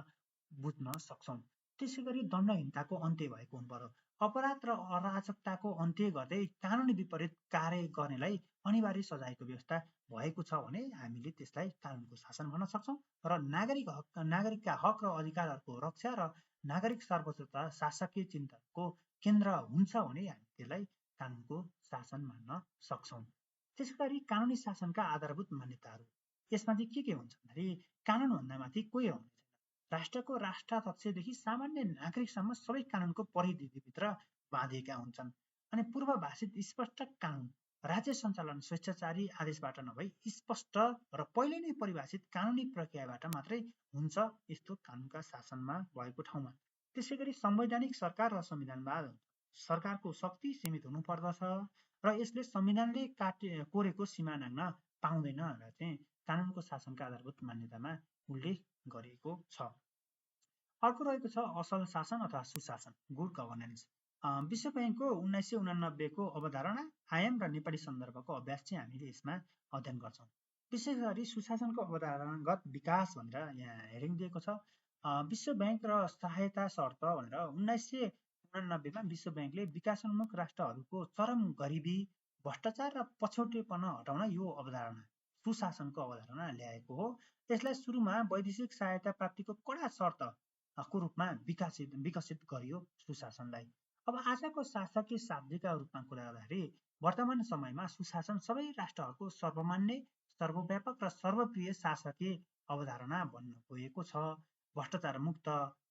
बुझ्न सक्छौँ। त्यसै गरी दण्डहीनताको अन्त्य भएको हुनु पर्यो। अपराध र अराजकताको अन्त्य गर्दै कानुन विपरीत कार्य गर्नेलाई अनिवार्य सजायको व्यवस्था भएको छ भने हामीले त्यसलाई कानुनको शासन भन्न सक्छौँ। र नागरिकका हक र अधिकारहरूको रक्षा र नागरिक सर्वोच्चता शासकीय चिन्तनको केन्द्र हुन्छ भने हामी त्यसलाई कानुनको शासन मान्न सक्छौँ। त्यसै गरी कानुनी शासनका आधारभूत मान्यताहरू, यसमा चाहिँ के हुन्छ भन्दाखेरि कानुनभन्दा माथि कोही आउने छैन। राष्ट्रको राष्ट्राध्यक्षदेखि सामान्य नागरिकसम्म सबै कानुनको परिधिभित्र बाँधिएका हुन्छन्। अनि पूर्वभाषित स्पष्ट कानुन, राज्य सञ्चालन स्वेच्छाचारी आदेशबाट नभई स्पष्ट र पहिले नै परिभाषित कानुनी प्रक्रियाबाट मात्रै हुन्छ यस्तो कानुनका शासनमा भएको ठाउँमा। त्यसै गरी संवैधानिक सरकार र संविधानवाद, सरकारको शक्ति सीमित हुनुपर्दछ र यसले संविधानले कोरेको सीमा नाग्न पाउँदैन भनेर चाहिँ कानुनको शासनका आधारभूत मान्यतामा उल्लेख गरिएको छ। अर्को रहेको छ असल शासन अथवा सुशासन, गुड गभर्नेन्स। विश्व बैंकको 1989 को अवधारणा, आयाम र नेपाली सन्दर्भको अभ्यास चाहिँ हामीले यसमा अध्ययन गर्छौँ। विशेष गरी सुशासनको अवधारणागत विकास भनेर यहाँ हेडिङ दिएको छ। विश्व बैंक र सहायता शर्त भनेर 1989 विश्व बैंकले विकासोन्मुख राष्ट्रहरूको चरम गरिबी, भ्रष्टाचार र पछौटेपना हटाउन यो अवधारणा, सुशासनको अवधारणा ल्याएको हो। यसलाई सुरुमा वैदेशिक सहायता प्राप्तिको कडा शर्तको रूपमा विकसित गरियो सुशासनलाई। अब आजको शासकीय शाब्दिका रूपमा कुरा गर्दाखेरि वर्तमान समयमा सुशासन सबै राष्ट्रहरूको सर्वमान्य, सर्वव्यापक र सर्वप्रिय शासकीय अवधारणा बन्न गएको छ। भ्रष्टाचार मुक्त,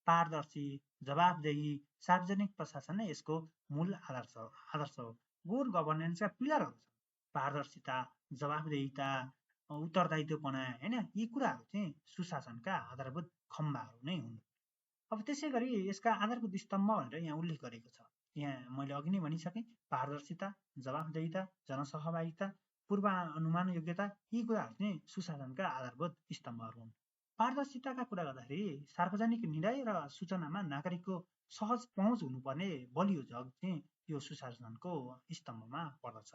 पारदर्शी, जवाबदेही सार्वजनिक प्रशासन नै यसको मूल आदर्श हो। गुड गभर्नेन्सका पिलरहरू छन् पारदर्शिता, जवाबदेहिता, उत्तरदायित्वपना, होइन, यी कुराहरू चाहिँ सुशासनका आधारभूत खम्बाहरू नै हुन्। अब त्यसै गरी यसका आधारभूत स्तम्भ भनेर यहाँ उल्लेख गरेको छ। यहाँ मैले अघि नै भनिसकेँ, पारदर्शिता, जवाबदेहिता, जनसहभागिता, पूर्वानुमान योग्यता, यी कुराहरू चाहिँ सुशासनका आधारभूत स्तम्भहरू हुन्। पारदर्शिताका कुरा गर्दाखेरि सार्वजनिक निर्णय र सूचनामा नागरिकको सहज पहुँच हुनुपर्ने बलियो जग चाहिँ यो सुशासनको स्तम्भमा पर्दछ।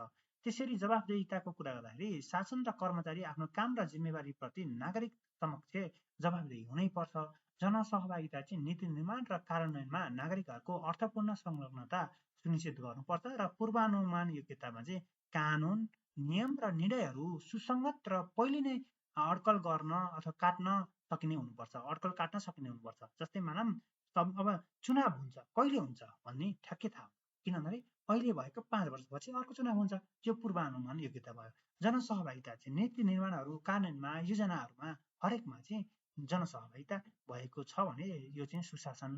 त्यसरी जवाबदेहिताको कुरा गर्दाखेरि शासन र कर्मचारी आफ्नो काम र जिम्मेवारीप्रति नागरिक समक्ष जवाबदेही हुनै पर्छ। जनसहभागिता चाहिँ नीति निर्माण र कार्यान्वयनमा नागरिकहरूको अर्थपूर्ण संलग्नता सुनिश्चित गर्नुपर्छ र पूर्वानुमान योग्यतामा चाहिँ कानुन, नियम र निर्णयहरू सुसङ्गत र पहिले नै अड्कल गर्न अथवा काट्न सकिने हुनुपर्छ, अड्कल काट्न सकिने हुनुपर्छ। जस्तै मानौँ अब चुनाव हुन्छ, कहिले हुन्छ भन्ने ठ्याक्कै थाहा हुन्छ, किनभने अहिले भएको 5 वर्षपछि अर्को चुनाव हुन्छ, यो पूर्वानुमान योग्यता भयो। जनसहभागिता चाहिँ नीति निर्माणहरू, कार्यान्वयनमा, योजनाहरूमा हरेकमा चाहिँ जनसहभागिता भएको छ भने यो चाहिँ सुशासन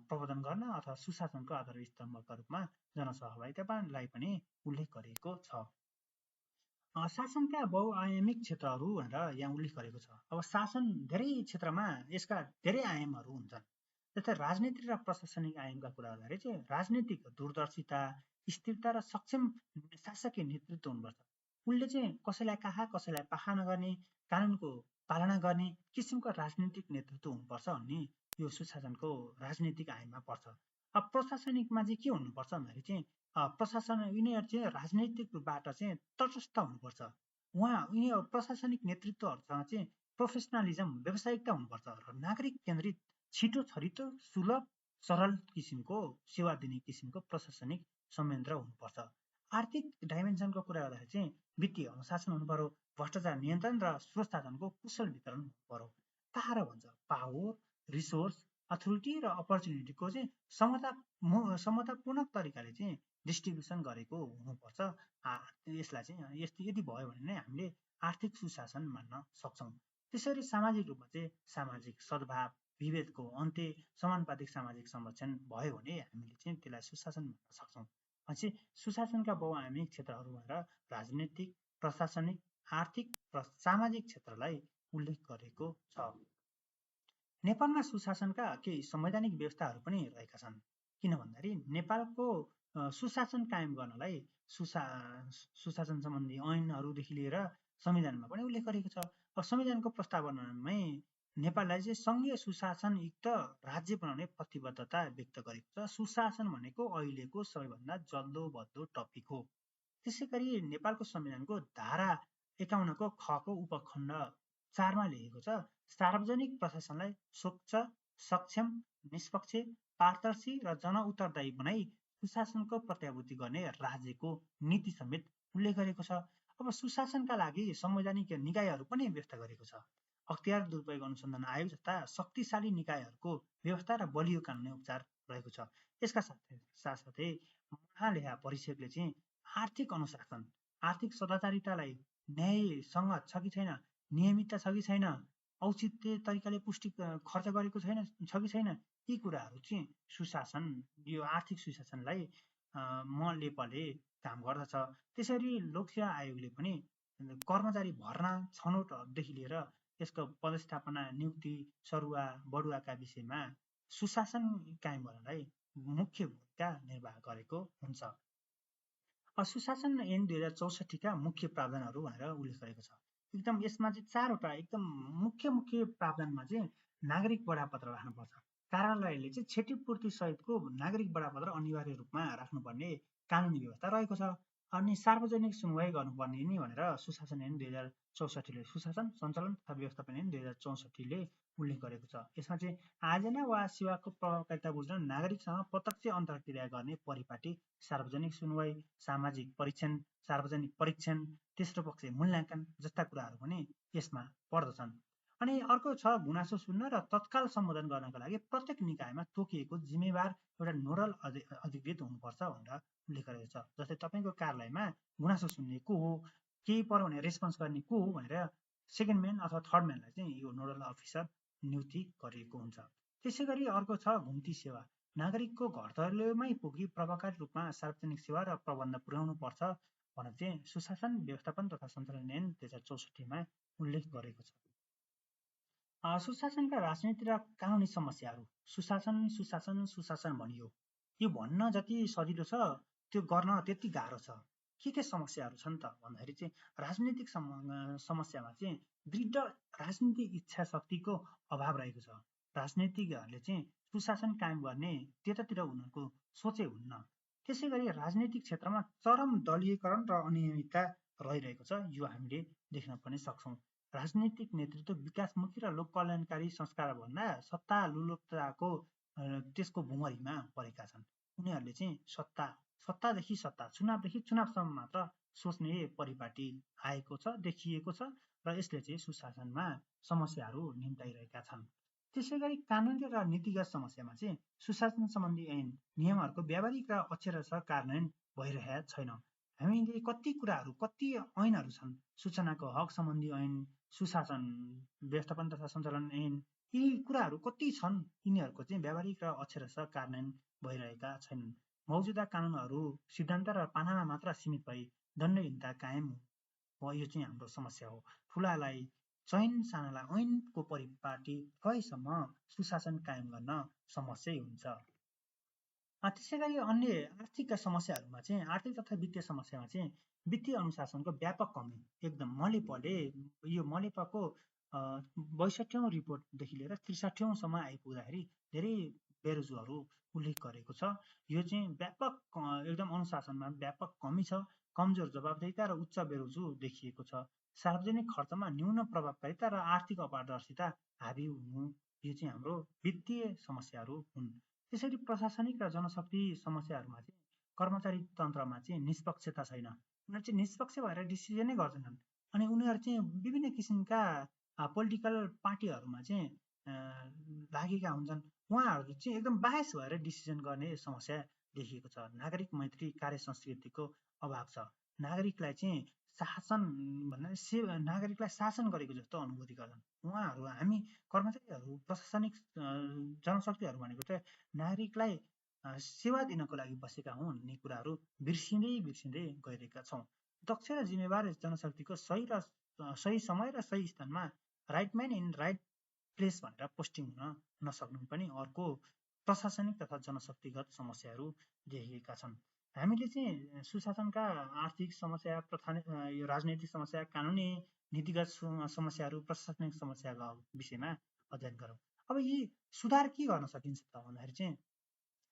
प्रवर्धन गर्न अथवा सुशासनको आधार स्तम्भका रूपमा जनसहभागितालाई पनि उल्लेख गरिएको छ। शासनका बहुआयामिक क्षेत्रहरू भनेर यहाँ उल्लेख गरेको छ। अब शासन धेरै क्षेत्रमा यसका धेरै आयामहरू हुन्छन्। जस्तै राजनीतिक र प्रशासनिक आयामका कुरा गर्दाखेरि चाहिँ राजनीतिक दूरदर्शिता, स्थिरता र सक्षम शासकीय नेतृत्व हुनुपर्छ। उसले चाहिँ कसैलाई कसैलाई पाखा नगर्ने, कानुनको पालना गर्ने किसिमको राजनीतिक नेतृत्व हुनुपर्छ भन्ने यो सुशासनको राजनीतिक आयाममा पर्छ। अब प्रशासनिकमा चाहिँ के हुनुपर्छ भन्दाखेरि चाहिँ प्रशासन यिनीहरू चाहिँ राजनीतिकबाट चाहिँ तटस्थ हुनुपर्छ। यिनीहरू प्रशासनिक नेतृत्वहरूसँग चाहिँ प्रोफेसनलिजम, व्यावसायिकता हुनुपर्छ र नागरिक केन्द्रित, छिटो, छरितो, सुलभ, सरल किसिमको सेवा दिने किसिमको प्रशासनिक संयन्त्र हुनुपर्छ। आर्थिक डाइमेन्सनको कुरा गर्दाखेरि चाहिँ वित्तीय अनुशासन हुनु पर्यो, भ्रष्टाचार नियन्त्रण र स्रोत साधनको कुशल वितरण हुनु पर्यो। तार भन्छ पावर, रिसोर्स, अथोरिटी र अपर्च्युनिटीको चाहिँ समतापूर्ण तरिकाले चाहिँ डिस्ट्रिब्युसन गरेको हुनुपर्छ। यसलाई चाहिँ यदि भयो भने नै हामीले आर्थिक सुशासन मान्न सक्छौँ। त्यसरी सामाजिक रूपमा चाहिँ सामाजिक सद्भाव, विभेदको अन्त्य, समानुपातिक सामाजिक संरक्षण भयो भने हामीले चाहिँ त्यसलाई सुशासन मान्न सक्छौँ। भनेपछि सुशासनका बहुआयामिक क्षेत्रहरू भनेर राजनीतिक, प्रशासनिक, आर्थिक र सामाजिक क्षेत्रलाई उल्लेख गरेको छ। नेपालमा सुशासनका केही संवैधानिक व्यवस्थाहरू पनि रहेका छन्। किन भन्दाखेरि नेपालको सुशासन कायम गर्नलाई सुशासन सम्बन्धी ऐनहरूदेखि लिएर संविधानमा पनि उल्लेख गरेको छ। संविधानको प्रस्तावनामै नेपाललाई चाहिँ सङ्घीय सुशासनयुक्त राज्य बनाउने प्रतिबद्धता व्यक्त गरेको छ। सुशासन भनेको अहिलेको सबैभन्दा जल्दो बढ्दो टपिक हो। त्यसै गरी नेपालको संविधानको धारा 51 को खको उपखण्ड 4 मा लेखेको छ, सार्वजनिक प्रशासनलाई स्वच्छ, सक्षम, निष्पक्ष, पारदर्शी र जनउत्तरदायी बनाई सुशासनको प्रत्याभूति गर्ने राज्यको नीति समेत उल्लेख गरेको छ। अब सुशासनका लागि संवैधानिक निकायहरू पनि व्यवस्था गरेको छ। अख्तियार दुरुपयोग अनुसन्धान आयोग जस्ता शक्तिशाली निकायहरूको व्यवस्था र बलियो कानुनी उपचार रहेको छ। यसका साथसाथै महालेखा परिषदले चाहिँ आर्थिक अनुशासन, आर्थिक सदाचारितालाई न्यायसँग छ कि छैन, नियमितता छ कि छैन, औचित्य तरिकाले पुष्टि खर्च गरेको छ कि छैन, यी कुराहरू चाहिँ सुशासन, यो आर्थिक सुशासनलाई लेपाले काम गर्दछ। त्यसरी लोकसेवा आयोगले पनि कर्मचारी भर्ना, छनौटदेखि लिएर यसको पदस्थापना, नियुक्ति, सरुवा, बढुवाका विषयमा सुशासन कायम गर्नलाई मुख्य भूमिका निर्वाह गरेको हुन्छ। सुशासन ऐन 2064 का मुख्य प्रावधानहरू भनेर उल्लेख गरेको छ। एकदम यसमा चाहिँ 4 वटा एकदम मुख्य प्रावधानमा चाहिँ नागरिक बढापत्र राख्नुपर्छ। कार्यालयले चाहिँ क्षतिपूर्ति सहितको नागरिक बराबर अनिवार्य रूपमा राख्नुपर्ने कानुनी व्यवस्था रहेको छ। अनि सार्वजनिक सुनवाई गर्नुपर्ने नि भनेर सुशासन ऐन 2064ले सुशासन सञ्चालन तथा व्यवस्थापन ऐन 2064ले उल्लेख गरेको छ। यसमा चाहिँ आयोजना वा सेवाको प्रभावकारिता बुझ्न नागरिकसँग प्रत्यक्ष अन्तर्क्रिया गर्ने परिपाटी, सार्वजनिक सुनवाई, सामाजिक परीक्षण, सार्वजनिक परीक्षण, तेस्रो पक्ष मूल्याङ्कन जस्ता कुराहरू पनि यसमा पर्दछन्। अनि अर्को छ गुनासो सुन्न र तत्काल सम्बोधन गर्नका लागि प्रत्येक निकायमा तोकिएको जिम्मेवार एउटा नोडल अधिकृत हुनुपर्छ भनेर उल्लेख गरेको छ। जस्तै तपाईँको कार्यालयमा गुनासो सुन्ने को हो, केही पर्यो भने रेस्पोन्स गर्ने को हो भनेर सेकेन्ड म्यान अथवा थर्ड म्यानलाई चाहिँ यो नोडल अफिसर नियुक्ति गरिएको हुन्छ। त्यसै गरी अर्को छ घुम्ती सेवा। नागरिकको घर दैलोमै पुगी प्रभावकारी रूपमा सार्वजनिक सेवा र प्रबन्ध पुर्याउनु पर्छ भनेर चाहिँ सुशासन व्यवस्थापन तथा सञ्चालन ऐन 2064मा उल्लेख गरेको छ। सुशासनका राजनीति र कानुनी समस्याहरू। सुशासन सुशासन सुशासन भनियो, यो भन्न जति सजिलो छ त्यो गर्न त्यति गाह्रो छ। के समस्याहरू छन् त भन्दाखेरि चाहिँ राजनीतिक समस्यामा चाहिँ दृढ राजनीतिक इच्छा शक्तिको अभाव रहेको छ। राजनीतिज्ञहरूले चाहिँ सुशासन कायम गर्ने त्यतातिर उनीहरूको सोचै हुन्न। त्यसै गरी राजनीतिक क्षेत्रमा चरम दलीयकरण र अनियमितता रहिरहेको छ, यो हामीले देख्न पनि सक्छौँ। राजनीतिक नेतृत्व विकासमुखी र लोक कल्याणकारी संस्कार भन्दा सत्ता लुलुप्ताको त्यसको भुमरीमा परेका छन्। उनीहरूले चाहिँ सत्तादेखि सत्ता, चुनावदेखि चुनावसम्म मात्र सोच्ने परिपाटी आएको छ, देखिएको छ र यसले चाहिँ सुशासनमा समस्याहरू निम्ताइरहेका छन्। त्यसै गरी कानुनी र नीतिगत समस्यामा चाहिँ सुशासन सम्बन्धी ऐन नियमहरूको व्यावहारिक र अक्षरशः कार्यान्वयन भइरहेको छैन। हामीले कति कुराहरू, कति ऐनहरू छन्, सूचनाको हक सम्बन्धी ऐन, सुशासन व्यवस्थापन तथा सञ्चालन ऐन, यी कुराहरू कति छन्, यिनीहरूको चाहिँ व्यावहारिक र अक्षरशः कार्यान्वयन भइरहेका छैनन्। मौजुदा कानुनहरू सिद्धान्त र पानामा मात्र सीमित भई दण्डहीनता कायम हो, यो चाहिँ हाम्रो समस्या हो। ठुलालाई चयन, सानालाई ऐनको परिपाटी भएसम्म सुशासन कायम गर्न समस्या हुन्छ। त्यसै गरी अन्य आर्थिक समस्याहरूमा चाहिँ आर्थिक तथा वित्तीय समस्यामा चाहिँ वित्तीय अनुशासनको व्यापक कमी, एकदम मलेपले यो मलेपाको 62औं रिपोर्टदेखि लिएर 63औंसम्म आइपुग्दाखेरि धेरै बेरोजगारहरू उल्लेख गरेको छ। यो चाहिँ व्यापक एकदम अनुशासनमा व्यापक कमी छ, कमजोर जवाबदेहिता र उच्च बेरोजु देखिएको छ। सार्वजनिक खर्चमा न्यून प्रभावकारिता र आर्थिक अपारदर्शिता हाबी हुनु, यो चाहिँ हाम्रो वित्तीय समस्याहरू हुन्। त्यसरी प्रशासनिक र जनशक्ति समस्याहरूमा चाहिँ कर्मचारी तन्त्रमा चाहिँ निष्पक्षता छैन। उनीहरू चाहिँ निष्पक्ष भएर डिसिजनै गर्दैनन्। अनि उनीहरू चाहिँ विभिन्न किसिमका पोलिटिकल पार्टीहरूमा चाहिँ लागेका हुन्छन्। उहाँहरू चाहिँ एकदम बायस भएर डिसिजन गर्ने समस्या देखिएको छ। नागरिक मैत्री कार्य संस्कृतिको अभाव छ। नागरिकलाई चाहिँ शासन भन्दा नागरिकलाई शासन गरेको जस्तो अनुभूति गर्छन् उहाँहरू। हामी कर्मचारीहरू, प्रशासनिक जनशक्तिहरू भनेको चाहिँ नागरिकलाई सेवा दिनको लागि बसेका हुन् भन्ने कुराहरू बिर्सिँदै गइरहेका छौँ। दक्ष र जिम्मेवार जनशक्तिको सही समय र सही स्थानमा right man in right place भनेर पोस्टिङ हुन नसक्नु पनि अर्को प्रशासनिक तथा जनशक्तिगत समस्याहरू देखिएका छन्। हामीले चाहिँ सुशासनका आर्थिक समस्या, यो राजनैतिक समस्या, कानुनी नीतिगत समस्याहरू, प्रशासनिक समस्याका विषयमा अध्ययन गरौँ। अब यी सुधार के गर्न सकिन्छ त भन्दाखेरि चाहिँ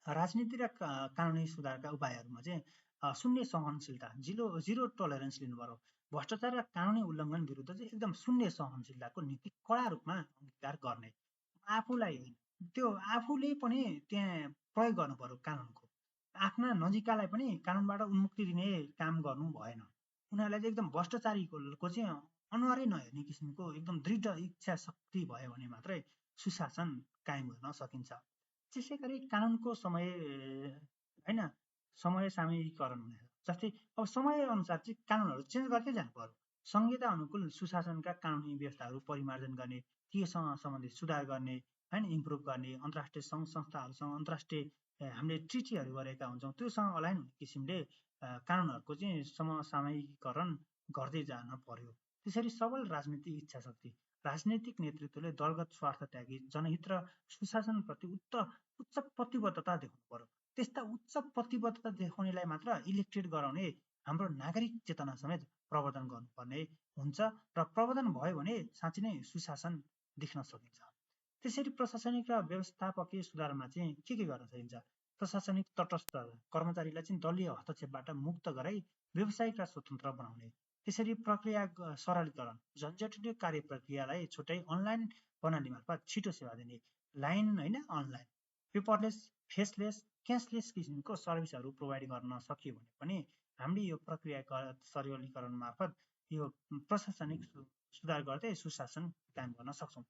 राजनीति र कानुनी सुधारका उपायहरूमा चाहिँ शून्य सहनशीलता, जिरो टलरेन्स लिनु पर्यो। भ्रष्टाचार र कानुनी उल्लङ्घन विरुद्ध चाहिँ एकदम शून्य सहनशीलताको नीति कडा रूपमा अंगीकार गर्ने। आफूले पनि त्यहाँ प्रयोग गर्नु पर्यो कानुनको। आफ्ना नजिकालाई पनि कानुनबाट उन्मुक्ति दिने काम गर्नु भएन। उनीहरूलाई चाहिँ एकदम भ्रष्टाचारीको चाहिँ अनुहारै नहेर्ने किसिमको एकदम दृढ इच्छा शक्ति भयो भने मात्रै सुशासन कायम गर्न सकिन्छ। त्यसै गरी कानुनको समय सामयिकरण हुने, जस्तै अब समय अनुसार चाहिँ कानुनहरू चेन्ज गर्दै जानु पर्यो। संहिता अनुकूल सुशासनका कानुनी व्यवस्थाहरू परिमार्जन गर्ने, तीसँग सम्बन्धित सुधार गर्ने, होइन, इम्प्रुभ गर्ने, अन्तर्राष्ट्रिय सङ्घ संस्थाहरूसँग अन्तर्राष्ट्रिय हामीले ट्रिटीहरू गरेका हुन्छौँ, त्योसँग अलाइन हुने किसिमले कानुनहरूको चाहिँ समसामयिकरण गर्दै जान पर्यो। त्यसरी सबल राजनीतिक इच्छा शक्ति, राजनीतिक नेतृत्वले दलगत स्वार्थ त्यागी जनहित र सुशासनप्रति उच्च प्रतिबद्धता देखाउनु पर्यो। त्यस्ता उच्च प्रतिबद्धता देखाउनेलाई मात्र इलेक्टेड गराउने हाम्रो नागरिक चेतना समेत प्रवर्धन गर्नुपर्ने हुन्छ र प्रवर्धन भयो भने साँच्चै नै सुशासन देख्न सकिन्छ। त्यसरी प्रशासनिक र व्यवस्थापकीय सुधारमा चाहिँ के गर्न सकिन्छ? प्रशासनिक तटस्थता, कर्मचारीलाई चाहिँ दलीय हस्तक्षेपबाट मुक्त गराई व्यावसायिक र स्वतन्त्र बनाउने। त्यसरी प्रक्रिया सरलीकरण, झन्झटिलो कार्य प्रक्रियालाई छुट्टै अनलाइन प्रणाली मार्फत छिटो सेवा दिने। लाइन होइन, अनलाइन, पेपरलेस, फेसलेस, क्यासलेस किसिमको सर्भिसहरू प्रोभाइड गर्न सकियो भने पनि हामीले यो प्रक्रिया सरलीकरण मार्फत यो प्रशासनिक सुधार गर्दै सुशासन कायम गर्न सक्छौँ।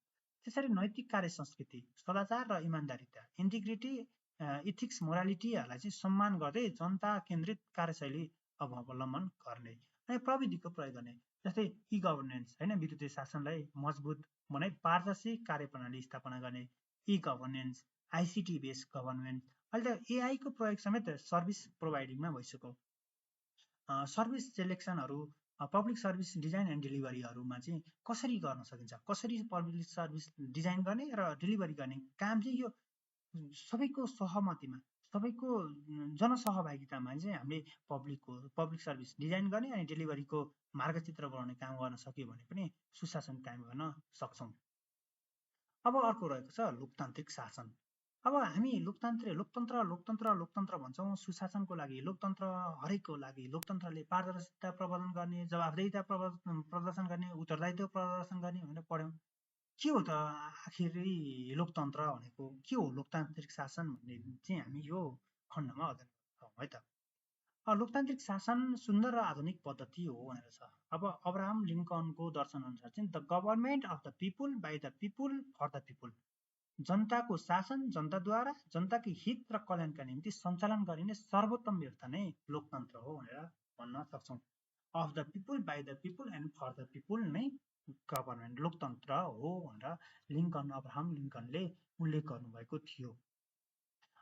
त्यसरी नैतिक कार्य संस्कृति, सदाचार र इमान्दारिता, इन्टिग्रिटी, इथिक्स, मोरालिटीहरूलाई चाहिँ सम्मान गर्दै जनता केन्द्रित कार्यशैली अवलम्बन गर्ने। अनि प्रविधिको प्रयोग गर्ने, जस्तै ई गभर्नेन्स होइन, विद्युतीय शासनलाई मजबुत बनाई पारदर्शी कार्यप्रणाली स्थापना गर्ने। E governance, ICT based governance, अहिले त एआईको प्रयोग समेत सर्भिस प्रोभाइडिङमा भइसक्यो। सर्भिस सेलेक्सनहरू, पब्लिक सर्भिस डिजाइन एन्ड डेलिभरीहरूमा चाहिँ कसरी गर्न सकिन्छ, कसरी पब्लिक सर्भिस डिजाइन गर्ने र डेलिभरी गर्ने काम चाहिँ यो सबैको सहमतिमा, सबैको जनसहभागितामा चाहिँ हामीले पब्लिक सर्भिस डिजाइन गर्ने अनि डेलिभरीको मार्गचित्र बनाउने काम गर्न सक्यो भने पनि सुशासन कायम गर्न सक्छौँ। अब अर्को रहेको छ लोकतान्त्रिक शासन। अब हामी लोकतन्त्र भन्छौँ सुशासनको लागि। लोकतन्त्र हरेकको लागि, लोकतन्त्रले पारदर्शिता प्रवर्धन गर्ने, जवाबदेहिता प्रदर्शन गर्ने, उत्तरदायित्व प्रदर्शन गर्ने भनेर पढ्यौँ। के हो त आखिरी लोकतन्त्र भनेको? के हो लोकतान्त्रिक शासन भन्ने चाहिँ हामी यो खण्डमा अध्ययन गर्छौँ है त। लोकतान्त्रिक शासन सुन्दर र आधुनिक पद्धति हो भनेर छ। अब अब्राहम लिङ्कनको दर्शन अनुसार चाहिँ the government of the people, by the people, for the people. जनताको शासन जनताद्वारा जनताको हित र कल्याणका निम्ति सञ्चालन गरिने सर्वोत्तम व्यवस्था नै लोकतन्त्र हो भनेर भन्न सक्छौँ। Of the people, by the people and for the people नै गभर्मेन्ट लोकतन्त्र हो भनेर अब्राहम लिङ्कनले उल्लेख गर्नुभएको थियो।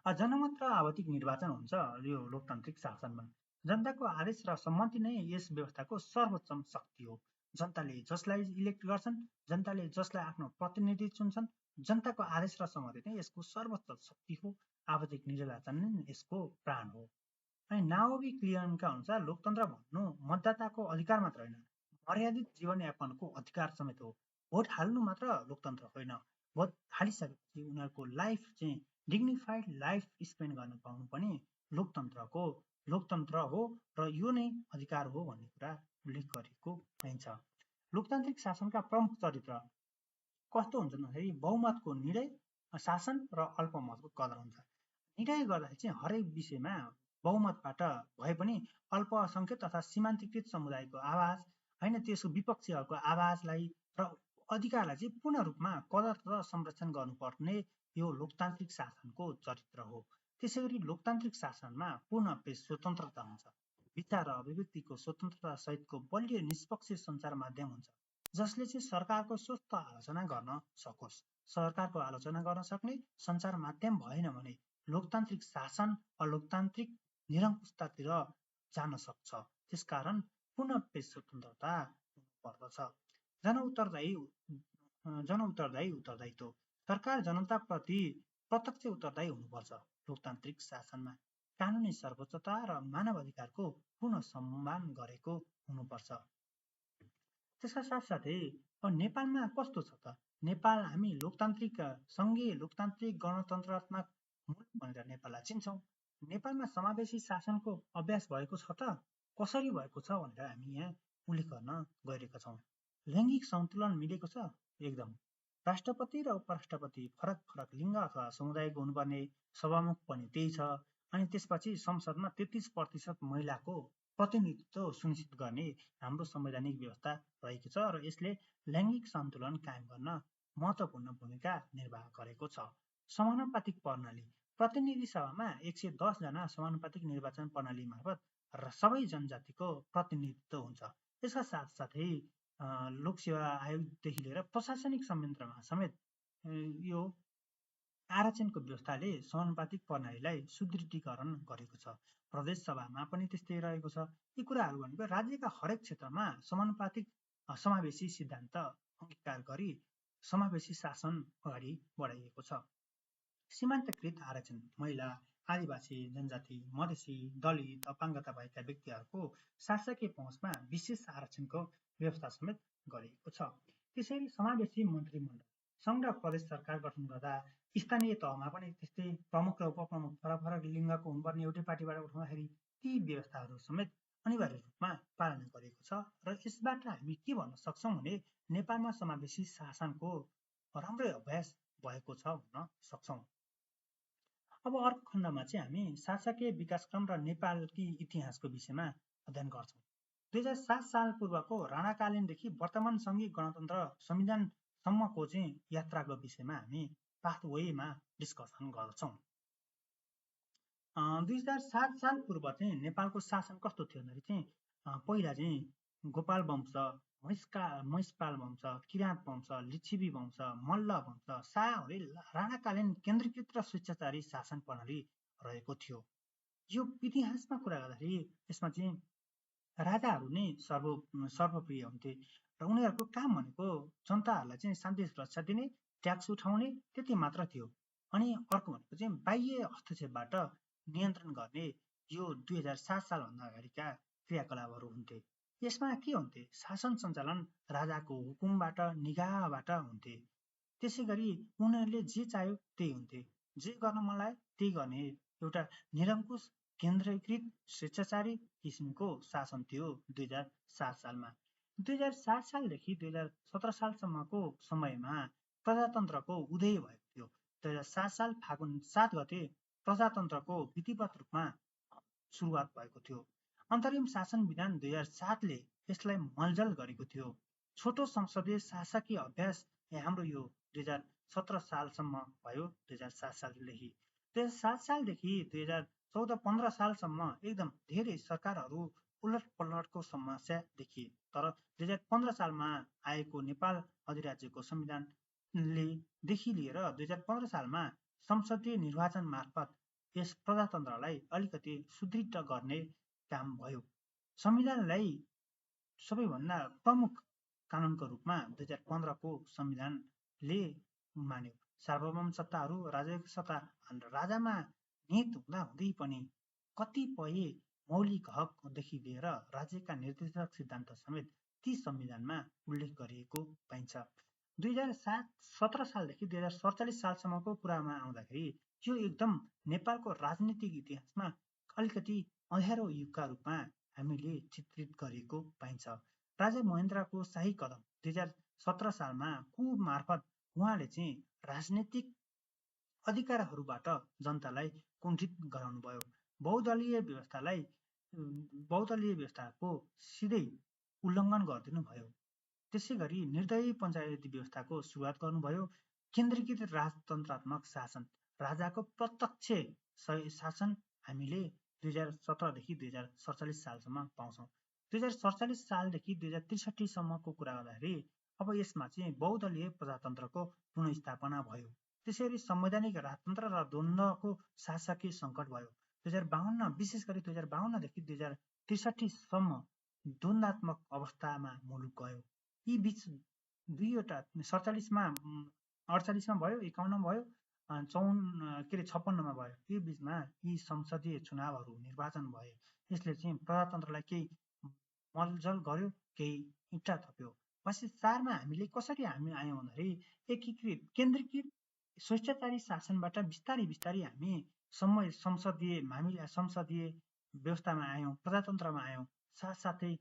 जनमत र आवधिक निर्वाचन हुन्छ यो लोकतान्त्रिक शासनमा। जनताको आदेश र सम्मति नै यस व्यवस्थाको सर्वोच्च शक्ति हो। जनताले जसलाई इलेक्ट गर्छन्, जनताले जसलाई आफ्नो प्रतिनिधि चुन्छन्, जनताको आदेश र सम्मति नै यसको सर्वोच्च शक्ति हो। आवधिक निर्वाचन नै यसको प्राण हो। अनि नाओमी क्लियनका अनुसार लोकतन्त्र भन्नु मतदाताको अधिकार मात्र होइन, मर्यादित जीवनयापनको अधिकार समेत हो। भोट हाल्नु मात्र लोकतन्त्र होइन, भोट हालिसकेपछि उनीहरूको लाइफ चाहिँ डिग्निफाइड लाइफ स्पेन्ड गर्न पाउनु पनि लोकतन्त्र हो र यो नै अधिकार हो भन्ने कुरा उल्लेख गरेको पाइन्छ। लोकतान्त्रिक शासनका प्रमुख चरित्र कस्तो हुन्छ भन्दाखेरि बहुमतको निर्णय, शासन र अल्पमतको कदर हुन्छ। निर्णय गर्दाखेरि चाहिँ हरेक विषयमा बहुमतबाट भए पनि अल्पसङ्ख्यक तथा सीमान्तकृत समुदायको आवाज होइन, त्यसको विपक्षीहरूको आवाजलाई र अधिकारलाई चाहिँ पूर्ण रूपमा कदर र संरक्षण गर्नुपर्ने यो लोकतान्त्रिक शासनको चरित्र हो। त्यसै गरी लोकतान्त्रिक शासनमा पूर्ण स्वतन्त्रता हुन्छ। विचार र अभिव्यक्तिको स्वतन्त्रता सहितको बलियो निष्पक्ष सञ्चार माध्यम हुन्छ, जसले चाहिँ सरकारको स्वस्थ आलोचना गर्न सकोस्। सरकारको आलोचना गर्न सक्ने सञ्चार माध्यम भएन भने लोकतान्त्रिक शासन अलोकतान्त्रिक निरङ्कुशतातिर जान सक्छ। त्यसकारण पूर्ण स्वतन्त्रता पर्दछ। उत्तरदायित्व, सरकार जनताप्रति प्रत्यक्ष उत्तरदायी हुनुपर्छ। लोकतान्त्रिक शासनमा कानुनी सर्वोच्चता र मानव अधिकारको पूर्ण सम्मान गरेको हुनुपर्छ। त्यसका साथसाथै नेपालमा कस्तो छ त? नेपाल हामी लोकतान्त्रिक सङ्घीय लोकतान्त्रिक गणतन्त्रात्मक मुलुक भनेर नेपाललाई चिन्छौँ। नेपालमा समावेशी शासनको अभ्यास भएको छ त? कसरी भएको छ भनेर हामी यहाँ उल्लेख गर्न गइरहेका छौँ। लैङ्गिक सन्तुलन मिलेको छ एकदम। राष्ट्रपति र उपराष्ट्रपति फरक लिङ्ग अथवा समुदायको हुनुपर्ने, सभामुख पनि त्यही छ। अनि त्यसपछि संसदमा 33% महिलाको प्रतिनिधित्व सुनिश्चित गर्ने हाम्रो संवैधानिक व्यवस्था रहेको छ र यसले लैङ्गिक सन्तुलन कायम गर्न महत्त्वपूर्ण भूमिका निर्वाह गरेको छ। समानुपातिक प्रणाली, प्रतिनिधि सभामा 110 जना समानुपातिक निर्वाचन प्रणाली मार्फत र सबै जनजातिको प्रतिनिधित्व हुन्छ। यसका साथसाथै लोकसेवा आयोगदेखि लिएर प्रशासनिक संयन्त्रमा समेत यो आरक्षणको व्यवस्थाले समानुपातिक प्रणालीलाई सुदृढीकरण गरेको छ। प्रदेश सभामा पनि त्यस्तै रहेको छ। यी कुराहरू भनेको राज्यका हरेक क्षेत्रमा समानुपातिक समावेशी सिद्धान्त अङ्गीकार गरी समावेशी शासन अगाडि बढाइएको छ। सीमान्तकृत आरक्षण, महिला, आदिवासी, जनजाति, मधेसी, दलित, अपाङ्गता भएका व्यक्तिहरूको शासकीय पहुँचमा विशेष आरक्षणको व्यवस्था समेत गरिएको छ। त्यसैले समावेशी मन्त्रीमण्डल, सङ्घ र प्रदेश सरकार गठन गर्दा स्थानीय तहमा पनि त्यस्तै प्रमुख र उपप्रमुख फरक फरक लिङ्गको हुनुपर्ने एउटै पार्टीबाट उठाउँदाखेरि ती व्यवस्थाहरू समेत अनिवार्य रूपमा पालना गरेको छ र यसबाट हामी के भन्न सक्छौँ भने नेपालमा समावेशी शासनको राम्रै अभ्यास भएको छ भन्न सक्छौँ। अब अर्को खण्डमा चाहिँ हामी शासकीय विकासक्रम र नेपालकी इतिहासको विषयमा अध्ययन गर्छौँ। 2007 साल पूर्वको राणाकालीनदेखि वर्तमान सङ्घीय गणतन्त्र संविधानसम्मको चाहिँ यात्राको विषयमा हामी पाथवेमा डिस्कसन गर्छौँ। 2007 साल पूर्व चाहिँ नेपालको शासन कस्तो थियो भन्दाखेरि चाहिँ पहिला चाहिँ गोपाल वंश, महिषपाल वंश, किराँत वंश, लिच्छवी वंश, मल्ल वंश, शाहले राणाकालीन केन्द्रीकृत र स्वेच्छाचारी शासन प्रणाली रहेको थियो। यो इतिहासमा कुरा गर्दाखेरि यसमा चाहिँ राजाहरू नै सर्वप्रिय हुन्थे र उनीहरूको काम भनेको जनताहरूलाई चाहिँ शान्ति सुरक्षा दिने, ट्याक्स उठाउने त्यति मात्र थियो। अनि अर्को भनेको चाहिँ बाह्य हस्तक्षेपबाट नियन्त्रण गर्ने यो 2007 सालभन्दा अगाडिका क्रियाकलापहरू हुन्थे। यसमा के हुन्थे? शासन सञ्चालन राजाको हुकुमबाट, निगाहबाट हुन्थे। त्यसै गरी उनीहरूले जे चाह्यो त्यही हुन्थे, जे गर्न मन लाग्यो त्यही गर्ने एउटा निरङ्कुश केन्द्रीकृत स्वेच्छाचारी किसिमको शासन थियो 2007 सालमा। 2007 सालदेखि 2017 सालसम्मको समयमा प्रजातन्त्रको उदय भएको थियो। 2007 साल फागुन 7 गते प्रजातन्त्रको विधिवत रूपमा सुरुवात भएको थियो। अन्तरिम शासन विधान 2007ले यसलाई मलजल गरेको थियो। छोटो संसदीय शासकीय अभ्यास हाम्रो यो 2017 सालसम्म भयो। 2007 सालदेखि 2007 सालदेखि 2014-15 सालसम्म एकदम धेरै सरकारहरू उलट पलटको समस्या देखिए। तर 2015 सालमा आएको नेपाल अधिराज्यको संविधानले देखि लिएर 2015 सालमा संसदीय निर्वाचन मार्फत यस प्रजातन्त्रलाई अलिकति सुदृढ गर्ने काम भयो। संविधानलाई सबैभन्दा प्रमुख कानुनको रूपमा 2015को संविधानले मान्यो। सार्वभौम सत्ताहरू राजकीय सत्ता राजामा निहित हुँदाहुँदै पनि कतिपय मौलिक हकदेखि लिएर राज्यका निर्देशक सिद्धान्त समेत ती संविधानमा उल्लेख गरिएको पाइन्छ। 2017 सालदेखि 2047 सालसम्मको कुरामा आउँदाखेरि यो एकदम नेपालको राजनीतिक इतिहासमा अलिकति अँध्यारो युगका रूपमा हामीले चित्रित गरिएको पाइन्छ। राजा महेन्द्रको शाही कदम 2017 सालमा कु मार्फत उहाँले चाहिँ राजनीतिक अधिकारहरूबाट जनतालाई कुण्ठित गराउनुभयो। बहुदलीय व्यवस्थाको सिधै उल्लङ्घन गरिदिनु भयो। त्यसै गरी निर्दयी पञ्चायती व्यवस्थाको सुरुवात गर्नुभयो। केन्द्रीकृत राजतन्त्रात्मक शासन, राजाको प्रत्यक्ष शासन हामीले 2017देखि 2047 सालसम्म पाउँछौँ। 2047 सालदेखि 2063 सम्मको कुरा गर्दाखेरि अब यसमा चाहिँ बहुदलीय प्रजातन्त्रको पुनर्स्थापना भयो। त्यसैगरी संवैधानिक राजतन्त्र र द्वन्द्वको शासकीय सङ्कट भयो। 2052 विशेष गरी 2052देखि 2063 सम्म द्वन्द्वात्मक अवस्थामा मुलुक गयो। यी बीच दुईवटा 47मा 48मा भयो, 51मा भयो, 56मा भयो। यी बीचमा यी संसदीय चुनावहरू निर्वाचन भए। यसले चाहिँ प्रजातन्त्रलाई केही मलजल गर्यो, केही इँटा थप्यो। पछि 4मा हामीले कसरी हामी आयौँ भन्दाखेरि एकीकृत केन्द्रीकृत स्वेच्छाचारी शासनबाट बिस्तारै बिस्तारै हामी संसदीय व्यवस्थामा आयौँ, प्रजातन्त्रमा आयौँ। साथसाथै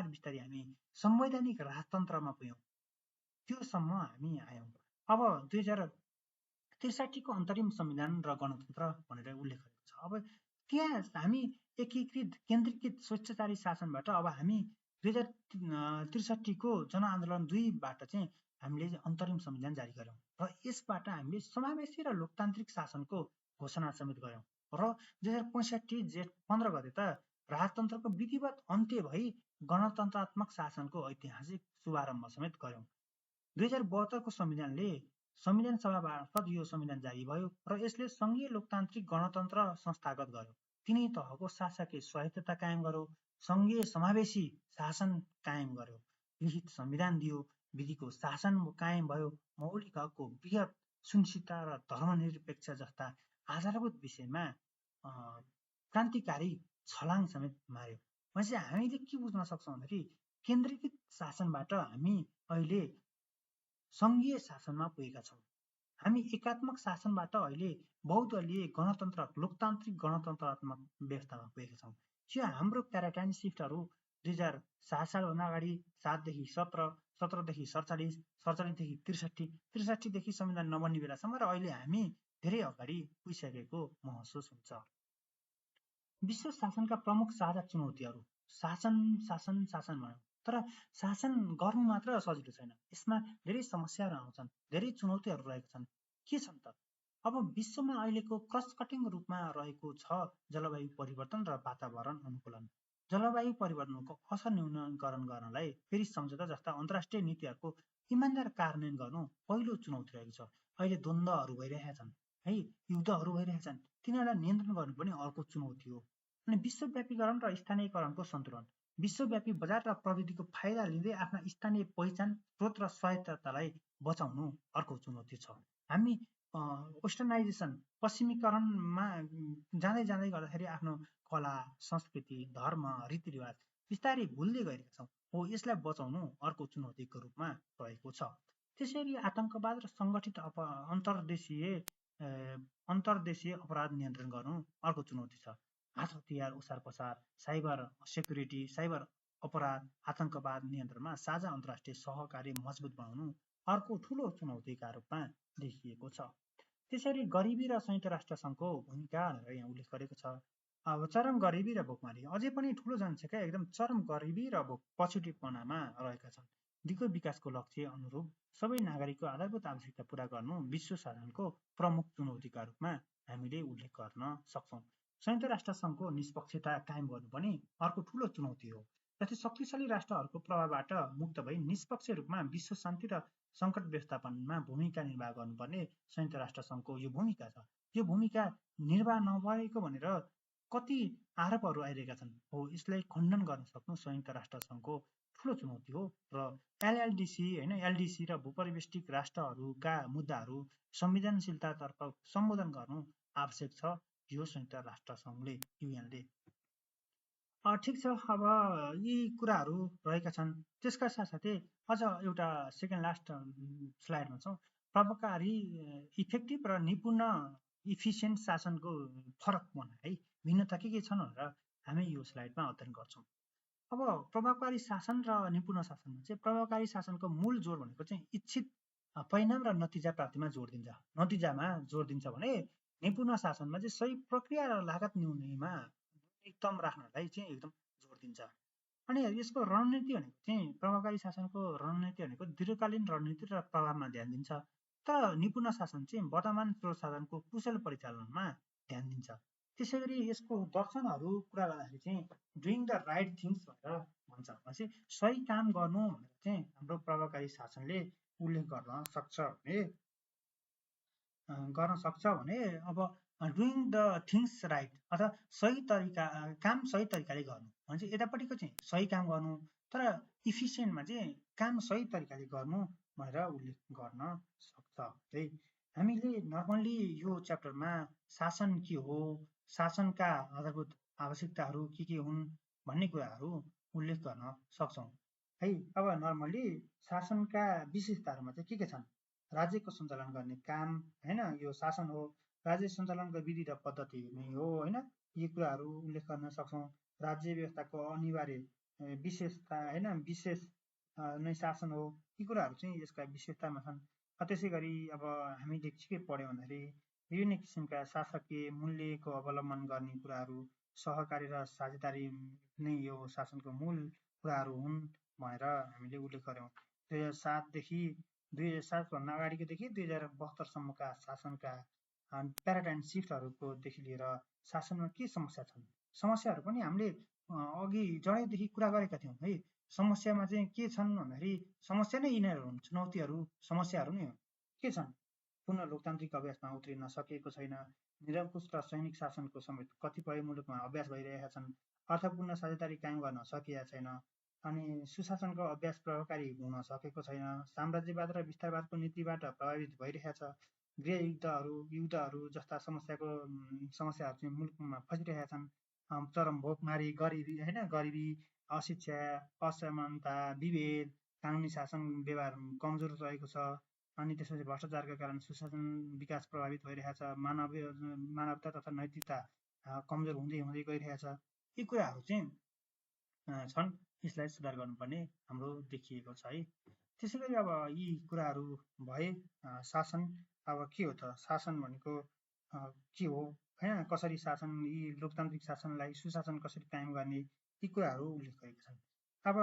बिस्तारै हामी संवैधानिक राजतन्त्रमा पुग्यौँ। त्योसम्म हामी आयौँ। अब 2063को अन्तरिम संविधान र गणतन्त्र भनेर उल्लेख गरेको छ। अब त्यहाँ हामी एकीकृत केन्द्रीकृत स्वेच्छाचारी शासनबाट अब हामी 2063को जनआन्दोलन 2बाट चाहिँ हामीले अन्तरिम संविधान जारी गर्यौँ र यसबाट हामीले समावेशी र लोकतान्त्रिक शासनको घोषणा समेत गर्यौँ र 2065 जेठ 15 गते त राजतन्त्रको विधिवत अन्त्य भई गणतन्त्रात्मक शासनको ऐतिहासिक शुभारम्भ समेत गर्यौँ। 2072को संविधान सभा मार्फत यो संविधान जारी भयो र यसले सङ्घीय लोकतान्त्रिक गणतन्त्र संस्थागत गर्यो। तिनै तहको शासकीय स्वायत्तता कायम गर्यो, सङ्घीय समावेशी शासन कायम गर्यो, लिखित संविधान दियो, विधिको शासन कायम भयो, मौलिक हकको वृहत सुनिश्चितता र धर्मनिरपेक्ष जस्ता आधारभूत विषयमा क्रान्तिकारी छलाङ समेत मार्यो। भनेपछि हामीले के बुझ्न सक्छौँ भन्दाखेरि केन्द्रीकृत शासनबाट हामी अहिले सङ्घीय शासनमा पुगेका छौँ। हामी एकात्मक शासनबाट अहिले बहुदलीय गणतन्त्र, लोकतान्त्रिक गणतन्त्रात्मक व्यवस्थामा पुगेका छौँ। यो हाम्रो प्याराडाइम सिफ्टहरू 2007 सालभन्दा अगाडि 7देखि 17, 17देखि 47, 47देखि 63, 63देखि संविधान नबन्ने बेलासम्म र अहिले हामी धेरै अगाडि पुगिसकेको महसुस हुन्छ। विश्व शासनका प्रमुख साझा चुनौतीहरू शासन शासन शासन भनौँ, तर शासन गर्नु मात्र सजिलो छैन। यसमा धेरै समस्याहरू आउँछन्, धेरै चुनौतीहरू रहेका छन्। के छन् त? अब विश्वमा अहिलेको क्रस कटिङ रूपमा रहेको छ जलवायु परिवर्तन र वातावरण अनुकूलन। जलवायु परिवर्तनको असर न्यूनीकरण गर्नलाई पेरिस सम्झौता जस्ता अन्तर्राष्ट्रिय नीतिहरूको इमान्दार कार्यान्वयन गर्नु पहिलो चुनौती रहेको छ। अहिले द्वन्द्वहरू भइरहेका छन् है, युद्धहरू भइरहेका छन्, तिनीहरूलाई नियन्त्रण गर्नु पनि अर्को चुनौती हो। अनि विश्वव्यापीकरण र स्थानीयकरणको सन्तुलन। विश्वव्यापी बजार र प्रविधिको फाइदा लिँदै आफ्ना स्थानीय पहिचान, स्रोत र स्वायत्ततालाई बचाउनु अर्को चुनौती छ। हामी वेस्टर्नाइजेसन, पश्चिमीकरणमा जाँदै जाँदै गर्दाखेरि आफ्नो कला, संस्कृति, धर्म, रीतिरिवाज बिस्तारै भुल्दै गइरहेका छौँ। हो, यसलाई बचाउनु अर्को चुनौतीको रूपमा रहेको छ। त्यसैले आतङ्कवाद र सङ्गठित अन्तर्देशीय अपराध नियन्त्रण गर्नु अर्को चुनौती छ। हात हतियार ओसार पसार, साइबर सेक्युरिटी, साइबर अपराध, आतङ्कवाद नियन्त्रणमा साझा अन्तर्राष्ट्रिय सहकार्य मजबुत बनाउनु अर्को ठुलो चुनौतीका रूपमा देखिएको छ। त्यसरी गरिबी र संयुक्त राष्ट्र सङ्घको भूमिका भनेर यहाँ उल्लेख गरेको छ। अब चरम गरिबी र भोकमारी, अझै पनि ठुलो जनसङ्ख्या एकदम चरम गरिबी र पछुटेपनामा रहेका छन्। दिगो विकासको लक्ष्य अनुरूप सबै नागरिकको आधारभूत आवश्यकता पूरा गर्नु विश्व शासनको प्रमुख चुनौतीका रूपमा हामीले उल्लेख गर्न सक्छौँ। संयुक्त राष्ट्र सङ्घको निष्पक्षता कायम गर्नु पनि अर्को ठुलो चुनौती हो। जस्तै शक्तिशाली राष्ट्रहरूको प्रभावबाट मुक्त भई निष्पक्ष रूपमा विश्व शान्ति र सङ्कट व्यवस्थापनमा भूमिका निर्वाह गर्नुपर्ने संयुक्त राष्ट्र सङ्घको यो भूमिका छ। यो भूमिका निर्वाह नभएको भनेर कति आरोपहरू आइरहेका छन्। हो, यसलाई खण्डन गर्न सक्नु संयुक्त राष्ट्र सङ्घको ठुलो चुनौती हो र एलएलडिसी होइन, एलडिसी र भूपरिवेष्टित राष्ट्रहरूका मुद्दाहरू संवेदनशीलतातर्फ सम्बोधन गर्नु आवश्यक छ। यो संयुक्त राष्ट्र सङ्घले, युएनले। ठिक छ, अब यी कुराहरू रहेका छन्। त्यसका साथसाथै अझ एउटा सेकेन्ड लास्ट स्लाइडमा छौँ। प्रभावकारी, इफेक्टिभ र निपुण इफिसियन्ट शासनको फरक भन्न है, भिन्नता के छन् भनेर हामी यो स्लाइडमा अध्ययन गर्छौँ। अब प्रभावकारी शासन र निपुण शासनमा चाहिँ प्रभावकारी शासनको मूल जोड भनेको चाहिँ इच्छित परिणाम र नतिजा प्राप्तिमा जोड दिन्छ, नतिजामा जोड दिन्छ भने निपुण शासनमा चाहिँ सही प्रक्रिया र लागत न्यूनीमा एकदम राख्नलाई चाहिँ एकदम जोड दिन्छ। अनि यसको रणनीति भनेको चाहिँ प्रभावकारी शासनको रणनीति भनेको दीर्घकालीन रणनीति र प्रभावमा ध्यान दिन्छ, तर निपुण शासन चाहिँ वर्तमान स्रोत साधनको कुशल परिचालनमा ध्यान दिन्छ। त्यसै गरी यसको दर्शनहरू कुरा गर्दाखेरि चाहिँ डुइङ द राइट थिङ्स भनेर भन्छ। भनेपछि सही काम गर्नु भनेर चाहिँ हाम्रो प्रभावकारी शासनले उल्लेख गर्न सक्छ भने अब डुइङ द थिङ्स राइट अथवा काम सही तरिकाले गर्नु भनेपछि यतापट्टिको चाहिँ सही काम गर्नु, तर इफिसियन्टमा चाहिँ काम सही तरिकाले गर्नु भनेर उल्लेख गर्न सक्छ है। हामीले नर्मल्ली यो च्याप्टरमा शासन के हो, शासनका आधारभूत आवश्यकताहरू के हुन् भन्ने कुराहरू उल्लेख गर्न सक्छौँ है। अब नर्मल्ली शासनका विशेषताहरूमा चाहिँ के छन्? राज्यको सञ्चालन गर्ने काम होइन, यो शासन हो। राज्य सञ्चालनको विधि र पद्धति नै हो होइन, यी कुराहरू उल्लेख गर्न सक्छौँ। राज्य व्यवस्थाको अनिवार्य विशेषता होइन, विशेष नै शासन हो। यी कुराहरू चाहिँ यसका विशेषतामा छन्। त्यसै गरी अब हामीले के पढ्यौँ भन्दाखेरि विभिन्न किसिमका शासकीय मूल्यको अवलम्बन गर्ने कुराहरू, सहकारी र साझेदारी नै यो शासनको मूल कुराहरू हुन् भनेर हामीले उल्लेख गऱ्यौँ। 2007भन्दा अगाडिकोदेखि 2072सम्मका शासनका प्याराडाइम सिफ्टहरूकोदेखि लिएर शासनमा के समस्या छन्, समस्याहरू पनि हामीले अघि जडैदेखि कुरा गरेका थियौँ है। समस्यामा चाहिँ के छन् भन्दाखेरि समस्या नै यिनीहरू हुन्, चुनौतीहरू समस्याहरू नै हो। के छन्? पूर्ण लोकतान्त्रिक अभ्यासमा उत्रिन सकिएको छैन। निरङ्कुश र सैनिक शासनको समेत कतिपय मुलुकमा अभ्यास भइरहेका छन्। अर्थपूर्ण साझेदारी कायम गर्न सकिएको छैन। अनि सुशासनको अभ्यास प्रभावकारी हुन सकेको छैन। साम्राज्यवाद र विस्तारवादको नीतिबाट प्रभावित भइरहेछ। युद्धहरू जस्ता समस्याहरू चाहिँ मुलुकमा फैलिरहेका छन्। चरम भोकमारी, गरिबी होइन, गरिबी, अशिक्षा, असमानता, विभेद कानुनी शासन व्यवहार कमजोर रहेको छ, अनि त्यसपछि भ्रष्टाचारका कारण सुशासन विकास प्रभावित भइरहेछ, मानवता तथा नैतिकता कमजोर हुँदै हुँदै गइरहेछ। यी कुराहरू चाहिँ छन्, यसलाई सुधार गर्नुपर्ने हाम्रो देखिएको छ है। त्यसै गरी अब यी कुराहरू भए शासन अब के हो त, शासन भनेको के हो होइन, कसरी शासन, यी लोकतान्त्रिक शासनलाई सुशासन कसरी कायम गर्ने, यी कुराहरू उल्लेख गरेका छन्। अब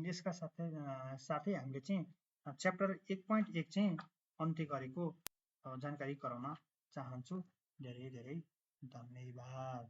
यसका साथै हामीले चाहिँ च्याप्टर 1.1 चाहिँ अन्त्य गरेको जानकारी गराउन चाहन्छु। धेरै धेरै धन्यवाद।